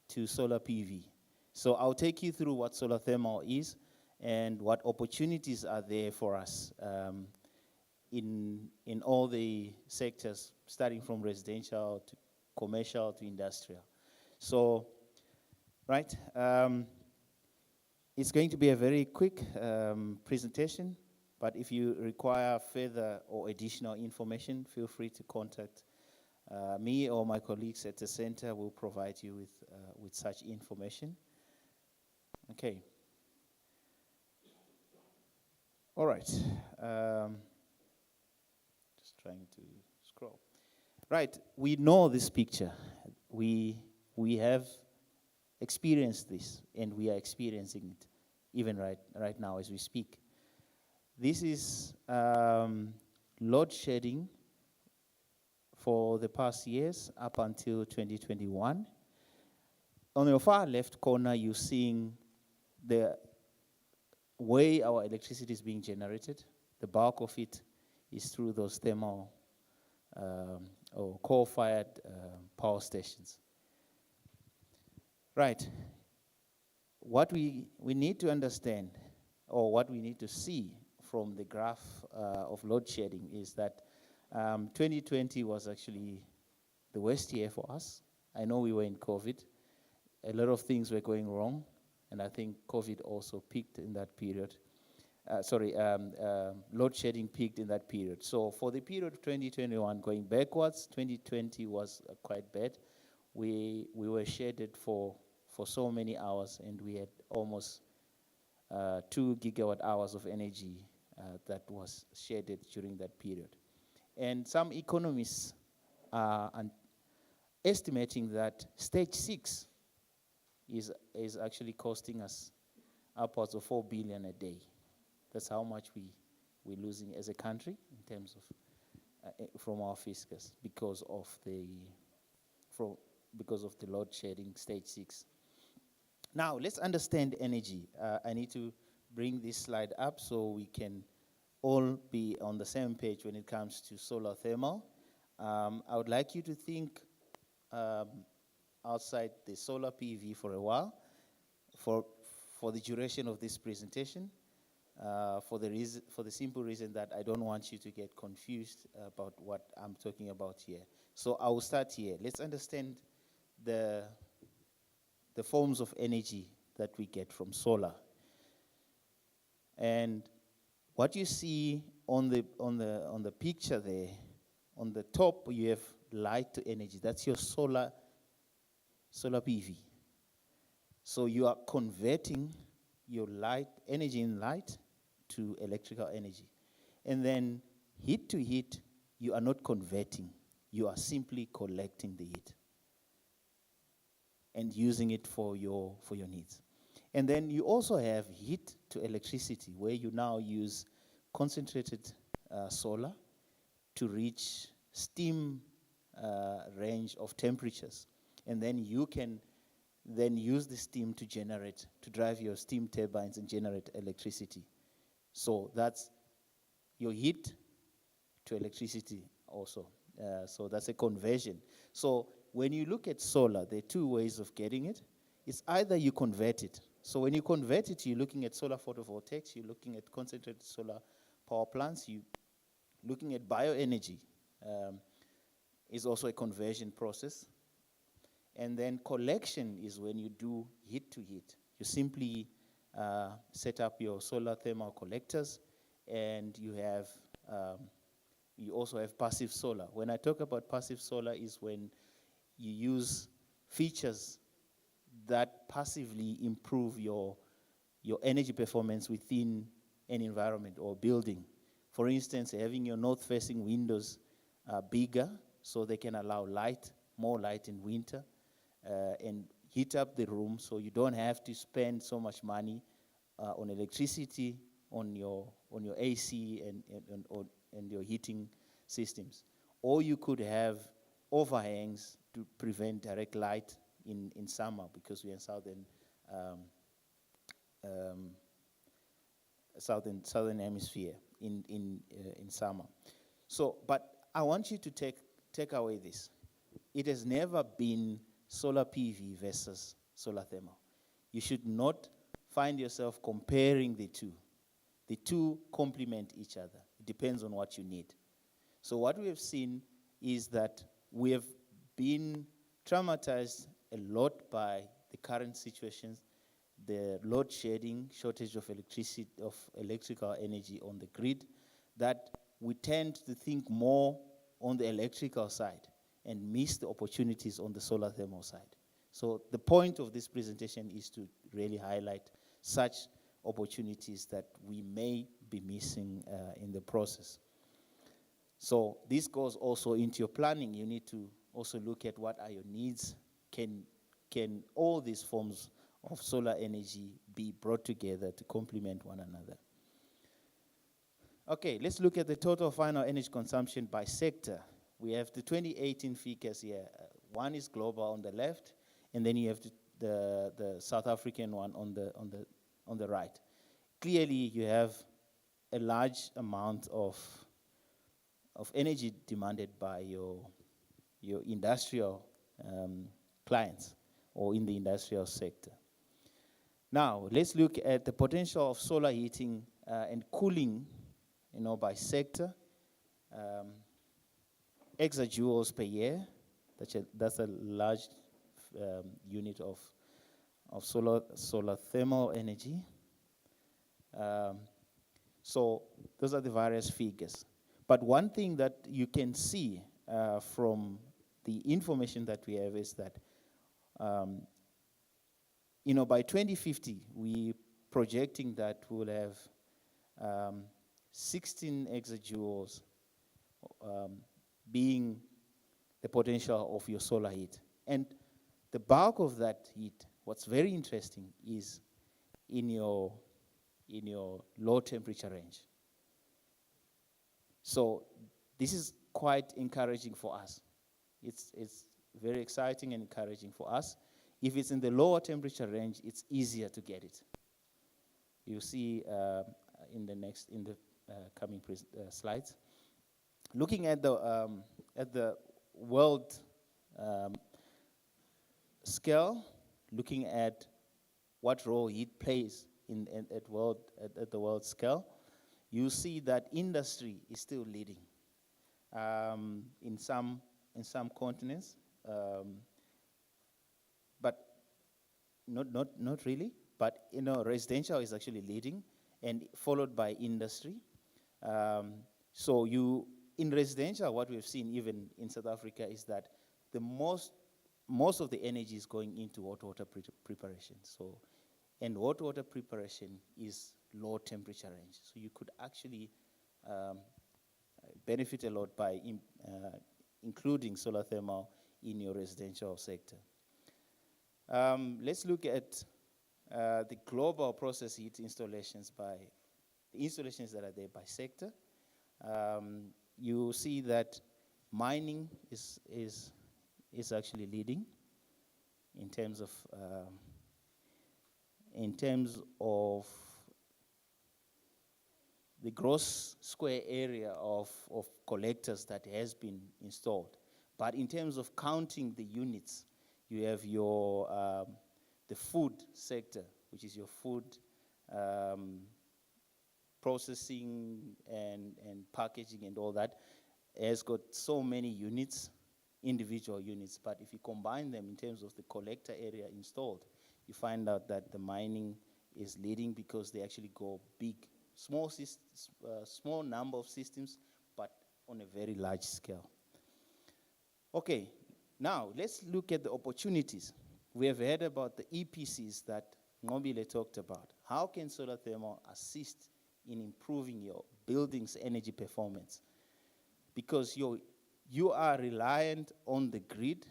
to solar PV. So I'll take you through what solar thermal is and what opportunities are there for us in all the sectors, starting from residential to commercial to industrial. So, right, it's going to be a very quick presentation, but if you require further or additional information, feel free to contact me or my colleagues at the center. Will provide you with such information. Okay. All right. Just trying to scroll. Right. We know this picture. We have experienced this, and we are experiencing it even right now as we speak. This is load shedding for the past years up until 2021. On your far left corner, you're seeing the way our electricity is being generated. The bulk of it is through those thermal or coal-fired power stations. Right. What we need to understand, or what we need to see from the graph of load shedding, is that 2020 was actually the worst year for us. I know we were in COVID. A lot of things were going wrong, and I think COVID also peaked in that period. Load shedding peaked in that period. So for the period of 2021 going backwards, 2020 was quite bad. We were shaded for so many hours, and we had almost 2 gigawatt hours of energy that was shaded during that period. And some economists are estimating that stage 6 is actually costing us upwards of 4 billion a day. That's how much we're losing as a country in terms of from our fiscus because of the load shedding stage 6. Now let's understand energy. I need to bring this slide up so we can all be on the same page when it comes to solar thermal. I would like you to think outside the solar PV for a while, for the duration of this presentation, for the simple reason that I don't want you to get confused about what I'm talking about here. So I will start here. Let's understand the forms of energy that we get from solar. And what you see on the picture there, on the top you have light to energy. That's your solar PV. So you are converting your energy in light to electrical energy. And then heat to heat, you are not converting. You are simply collecting the heat and using it for your needs. And then you also have heat to electricity, where you now use concentrated solar to reach steam range of temperatures. And then you can then use the steam to drive your steam turbines and generate electricity. So that's your heat to electricity also. So that's a conversion. So when you look at solar, there are 2 ways of getting it. It's either you convert it. So when you convert it, you're looking at solar photovoltaics, you're looking at concentrated solar power plants, you're looking at bioenergy. Is also a conversion process. And then collection is when you do heat to heat. You simply set up your solar thermal collectors, and you also have passive solar. When I talk about passive solar is when you use features that passively improve your energy performance within an environment or building. For instance, having your north-facing windows bigger so they can allow more light in winter, and heat up the room so you don't have to spend so much money on electricity, on your AC and your heating systems. Or you could have overhangs to prevent direct light in summer, because we're in southern hemisphere in summer. So, but I want you to take away this. It has never been solar PV versus solar thermal. You should not find yourself comparing the two. The two complement each other. It depends on what you need. So what we have seen is that we have been traumatized a lot by the current situations, the load shedding, shortage of electrical energy on the grid, that we tend to think more on the electrical side and miss the opportunities on the solar thermal side. So the point of this presentation is to really highlight such opportunities that we may be missing in the process. So this goes also into your planning. You need to also look at what are your needs. Can all these forms of solar energy be brought together to complement one another? Okay, let's look at the total final energy consumption by sector. We have the 2018 figures here. One is global on the left, and then you have the South African one on the right. Clearly, you have a large amount of energy demanded by your industrial clients or in the industrial sector. Now, let's look at the potential of solar heating and cooling, by sector. Exajoules per year, that's a large unit of solar thermal energy. So those are the various figures. But one thing that you can see from the information that we have is that, by 2050, we're projecting that we'll have 16 exajoules being the potential of your solar heat. And the bulk of that heat, what's very interesting, is in your low temperature range. So this is quite encouraging for us. It's very exciting and encouraging for us. If it's in the lower temperature range, it's easier to get it. You'll see in the coming slides. Looking at the world scale, looking at what role heat plays at the world scale, you see that industry is still leading in some continents, but not really. But residential is actually leading, and followed by industry. So in residential, what we've seen even in South Africa is that the most of the energy is going into water preparation. So, and water preparation is low temperature range. So you could actually benefit a lot by including solar thermal in your residential sector. Let's look at the global process heat installations the installations that are there by sector. You see that mining is actually leading in terms of the gross square area of collectors that has been installed. But in terms of counting the units, you have your the food sector, which is your food processing and packaging and all that, has got so many units, individual units. But if you combine them in terms of the collector area installed, you find out that the mining is leading because they actually go big, small number of systems, but on a very large scale. Okay, now let's look at the opportunities. We have heard about the EPCs that Ngobile talked about. How can solar thermal assist in improving your building's energy performance? Because you are reliant on the grid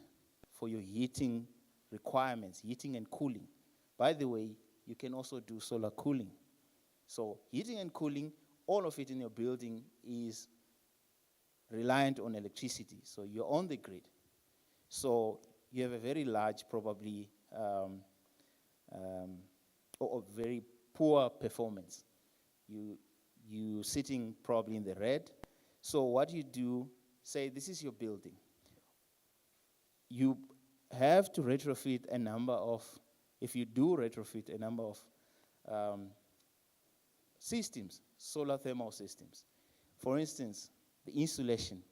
for your heating requirements, heating and cooling. By the way, you can also do solar cooling. So heating and cooling, all of it in your building is reliant on electricity. So you're on the grid. So you have a very large, probably, or very poor performance. You sitting probably in the red. So what you do, say this is your building. You have to retrofit a number of, if you do retrofit a number of systems, solar thermal systems. For instance, the insulation.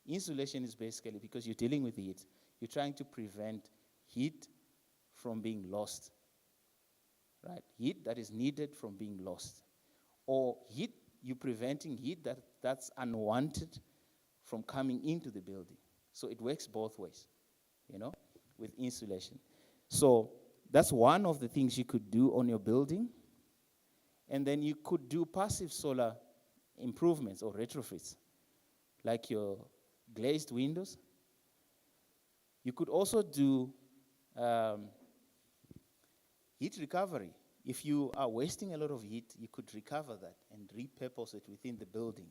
Insulation is basically, because you're dealing with heat, you're trying to prevent heat from being lost, right? Heat that is needed from being lost. Or heat, you're preventing heat that's unwanted from coming into the building. So it works both ways, with insulation. So that's one of the things you could do on your building. And then you could do passive solar improvements or retrofits, like your glazed windows. You could also do heat recovery. If you are wasting a lot of heat, you could recover that and repurpose it within the building.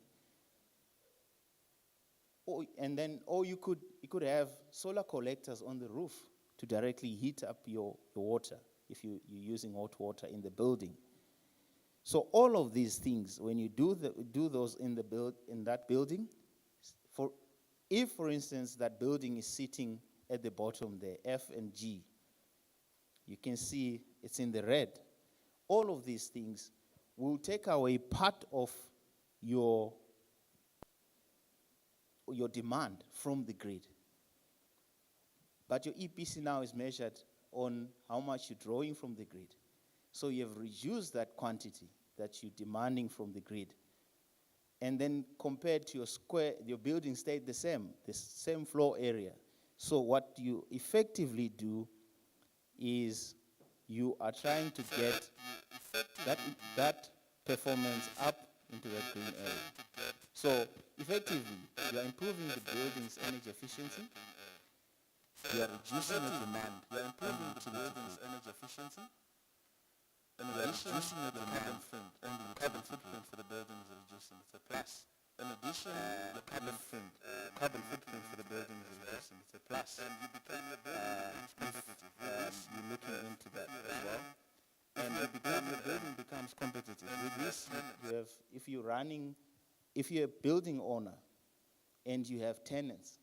Or you could have solar collectors on the roof to directly heat up your water if you're using hot water in the building. So all of these things, when you do those in that building, if for instance that building is sitting at the bottom there, F and G, you can see it's in the red. All of these things will take away part of your demand from the grid. But your EPC now is measured on how much you're drawing from the grid. So you have reduced that quantity that you're demanding from the grid. And then compared to your building stayed the same floor area. So what you effectively do is you are trying to get that performance up into that green area. So effectively, you are improving the building's energy efficiency, you are reducing the demand, you are improving the building's energy efficiency, and you are reducing the demand and the carbon footprint for the building is reducing. It's a plus. In addition, the carbon footprint for the building is reducing. It's a plus. And you become the building competitive. You're looking into that as well. And the building becomes competitive. With this, if you're a building owner and you have tenants,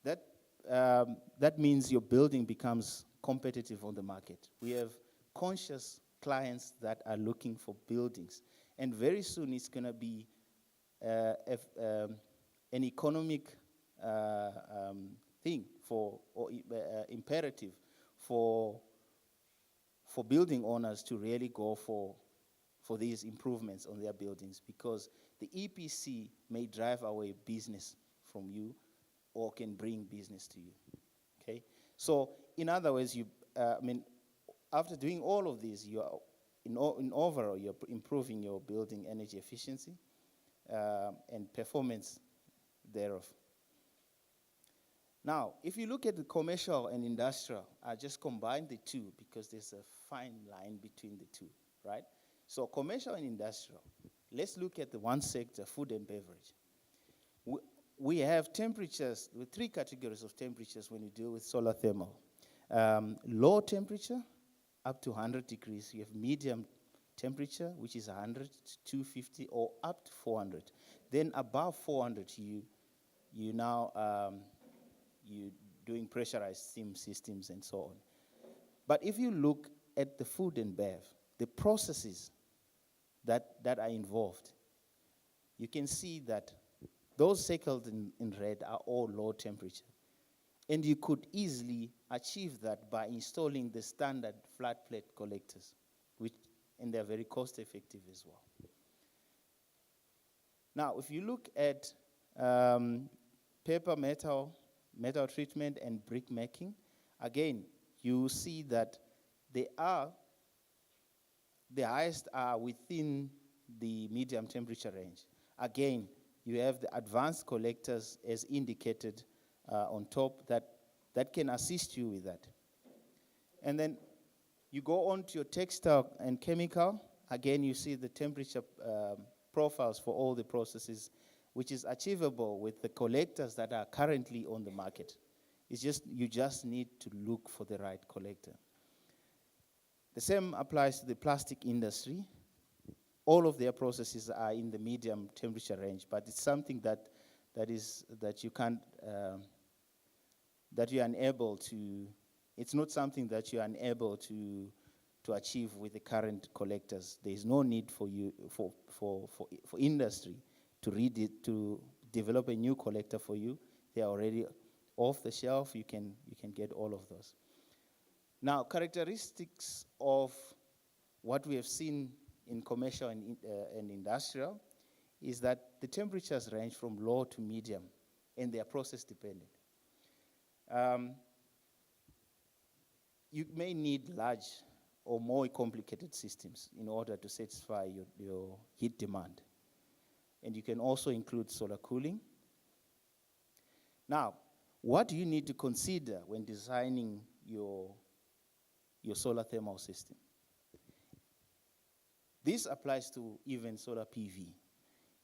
that means your building becomes competitive on the market. We have conscious clients that are looking for buildings, and very soon it's going to be an economic thing imperative for building owners to really go for these improvements on their buildings, because the EPC may drive away business from you or can bring business to you. Okay, so in other words, after doing all of these, you are in overall you're improving your building energy efficiency and performance thereof. Now, if you look at the commercial and industrial, I just combined the two because there's a fine line between the two, right? So commercial and industrial, let's look at the one sector, food and beverage. We have temperatures, with 3 categories of temperatures when you deal with solar thermal. Low temperature, up to 100 degrees. You have medium temperature, which is 100 to 250, or up to 400. Then above 400, you now you're doing pressurized steam systems and so on. But if you look at the food and bev, the processes that are involved, you can see that those circled in red are all low temperature. And you could easily achieve that by installing the standard flat plate collectors, and they're very cost effective as well. Now, if you look at paper metal treatment and brick making, again, you see that the highest are within the medium temperature range. Again, you have the advanced collectors as indicated on top that can assist you with that. And then you go on to your textile and chemical. Again, you see the temperature profiles for all the processes, which is achievable with the collectors that are currently on the market. You just need to look for the right collector. The same applies to the plastic industry. All of their processes are in the medium temperature range, but it's something that you can't, that you're unable to, it's not something that you're unable to achieve with the current collectors. There is no need for you, for industry to develop a new collector for you. They are already off the shelf. You can get all of those. Now, characteristics of what we have seen in commercial and industrial is that the temperatures range from low to medium, and they are process dependent. You may need large or more complicated systems in order to satisfy your heat demand. And you can also include solar cooling. Now, what do you need to consider when designing your solar thermal system? This applies to even solar PV.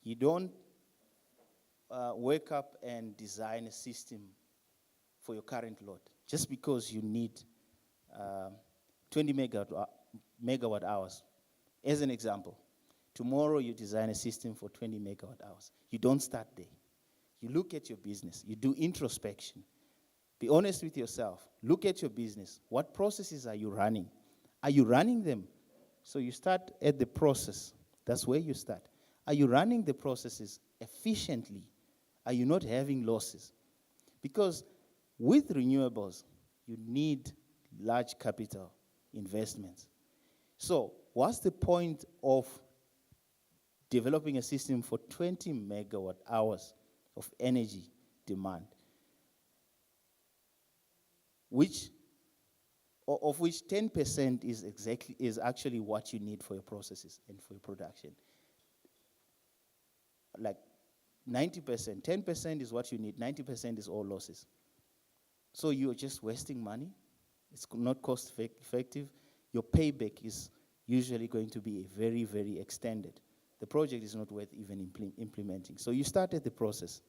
You don't wake up and design a system for your current load just because you need 20 megawatt hours. As an example, tomorrow you design a system for 20 megawatt hours. You don't start there. You look at your business. You do introspection. Be honest with yourself. Look at your business. What processes are you running? Are you running them? So you start at the process. That's where you start. Are you running the processes efficiently? Are you not having losses? Because with renewables, you need large capital investments. So what's the point of developing a system for 20 megawatt hours of energy demand, of which 10% is actually what you need for your processes and for your production? Like 90%, 10% is what you need, 90% is all losses. So you're just wasting money. It's not cost effective. Your payback is usually going to be very, very extended. The project is not worth even implementing. So you start at the process.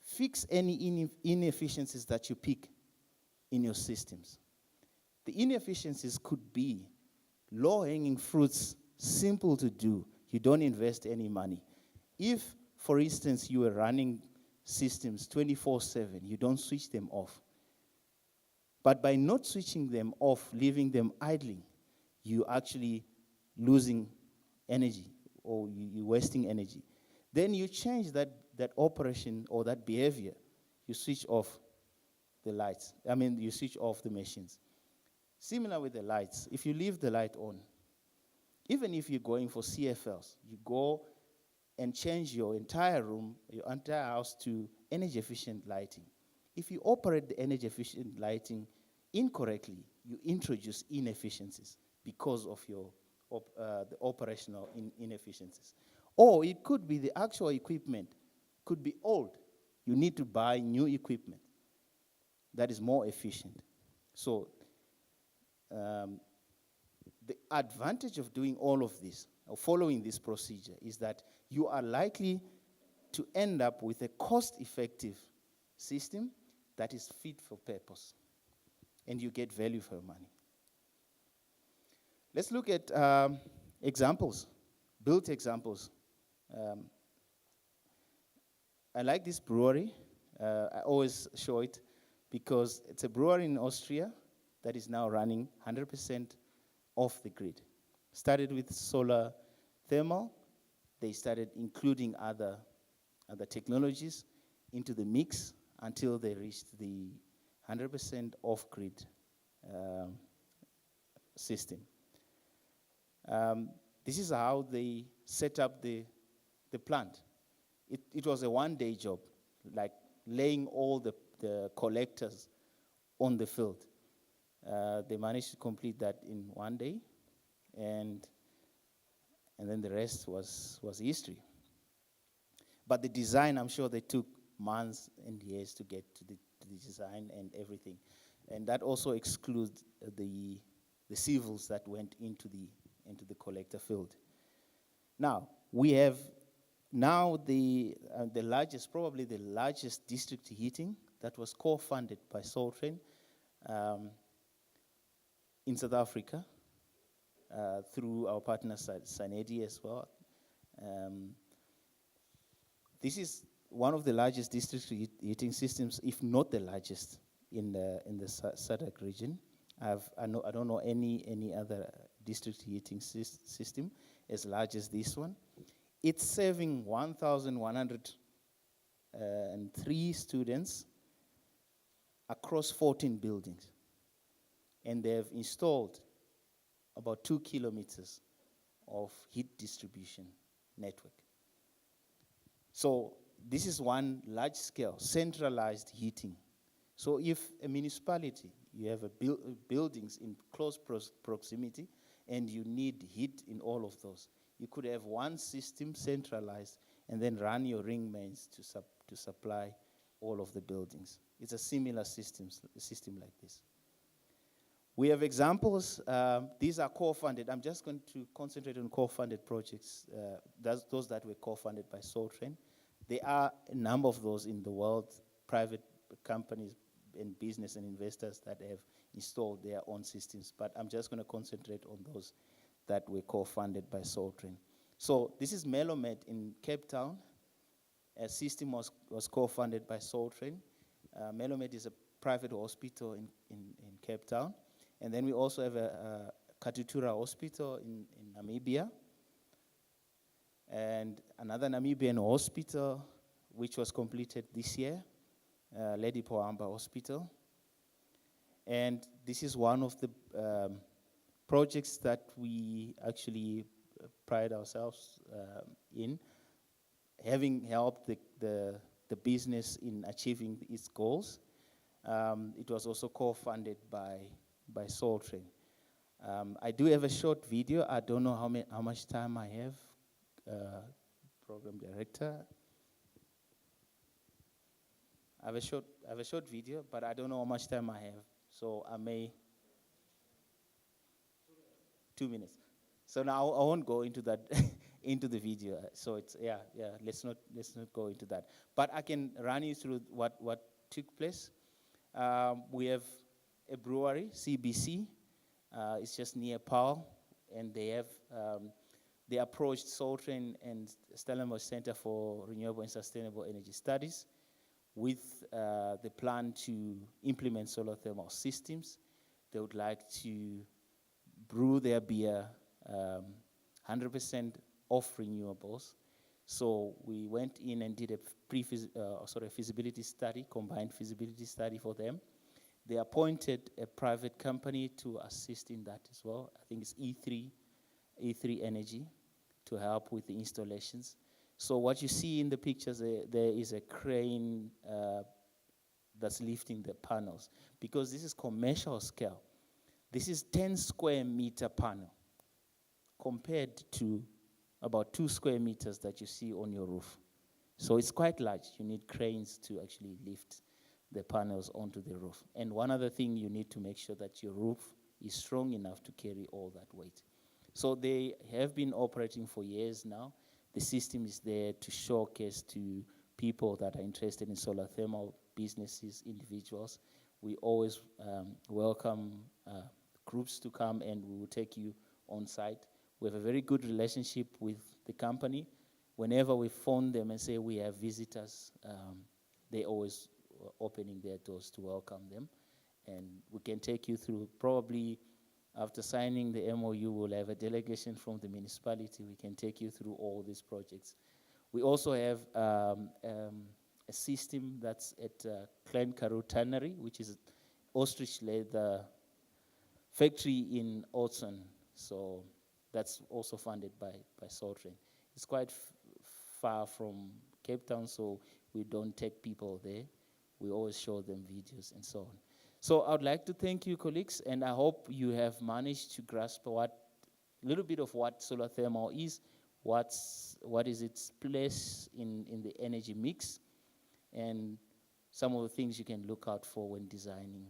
Fix any inefficiencies that you pick in your systems. The inefficiencies could be low-hanging fruits, simple to do. You don't invest any money. If, for instance, you are running systems 24/7, you don't switch them off. But by not switching them off, leaving them idling, you're actually losing energy, or you're wasting energy. Then you change that operation or that behavior. You switch off the lights. You switch off the machines. Similar with the lights. If you leave the light on, even if you're going for CFLs, you go and change your entire room, your entire house to energy-efficient lighting. If you operate the energy-efficient lighting incorrectly, you introduce inefficiencies because of your the operational inefficiencies. Or it could be the actual equipment could be old. You need to buy new equipment that is more efficient. So the advantage of doing all of this, or following this procedure, is that you are likely to end up with a cost-effective system that is fit for purpose, and you get value for your money. Let's look at examples, built examples. I like this brewery. I always show it because it's a brewery in Austria that is now running 100% off the grid. Started with solar thermal. They started including other technologies into the mix until they reached the 100% off-grid system. This is how they set up the plant. It was a one-day job, like laying all the collectors on the field. They managed to complete that in one day, and then the rest was history. But the design, I'm sure they took months and years to get to the design and everything. And that also excludes the civils that went into the collector field. Now, we have now the largest, probably the largest district heating that was co-funded by Soltrain in South Africa through our partner Sanedi as well. This is one of the largest district heating systems, if not the largest, in the SADC region. I don't know any other district heating system as large as this one. It's serving 1,103 students across 14 buildings, and they have installed about 2 kilometers of heat distribution network. So this is one large-scale centralized heating. So if a municipality, you have buildings in close proximity, and you need heat in all of those, you could have one system centralized and then run your ring mains to supply all of the buildings. It's a similar system like this. We have examples. These are co-funded. I'm just going to concentrate on co-funded projects, those that were co-funded by Soltrain. There are a number of those in the world, private companies and business and investors that have installed their own systems, but I'm just going to concentrate on those that were co-funded by Soltrain. So this is Melomed in Cape Town. A system was co-funded by Soltrain. Melomed is a private hospital in Cape Town. And then we also have a Katutura hospital in Namibia. And another Namibian hospital, which was completed this year, Lady Pohamba Hospital. And this is one of the projects that we actually pride ourselves in, having helped the business in achieving its goals. It was also co-funded by Soltrain. I do have a short video. I don't know how much time I have. Program director. I have a short video, but I don't know how much time I have. So I may 2 minutes. So now I won't go into that into the video. So it's let's not go into that. But I can run you through what took place. We have a brewery, CBC. It's just near Paarl, and they have they approached Soltrain and Stellenbosch Center for Renewable and Sustainable Energy Studies with the plan to implement solar thermal systems. They would like to brew their beer 100% off renewables. So we went in and did a feasibility study, combined feasibility study for them. They appointed a private company to assist in that as well. I think it's E3 Energy, to help with the installations. So what you see in the pictures, there is a crane that's lifting the panels, because this is commercial scale. This is 10 square meter panel compared to about 2 square meters that you see on your roof. So it's quite large. You need cranes to actually lift the panels onto the roof. And one other thing, you need to make sure that your roof is strong enough to carry all that weight. So they have been operating for years now. The system is there to showcase to people that are interested in solar thermal, businesses, individuals. We always welcome groups to come, and we will take you on site. We have a very good relationship with the company. Whenever we phone them and say we have visitors, they always opening their doors to welcome them. And we can take you through, probably after signing the MOU, we'll have a delegation from the municipality. We can take you through all these projects. We also have a system that's at Klein Karoo Tannery, which is ostrich leather factory in Oudtshoorn. So that's also funded by Soltrain. It's quite far from Cape Town, so we don't take people there. We always show them videos and so on. So I would like to thank you, colleagues, and I hope you have managed to grasp a little bit of what solar thermal is, what is its place in the energy mix, and some of the things you can look out for when designing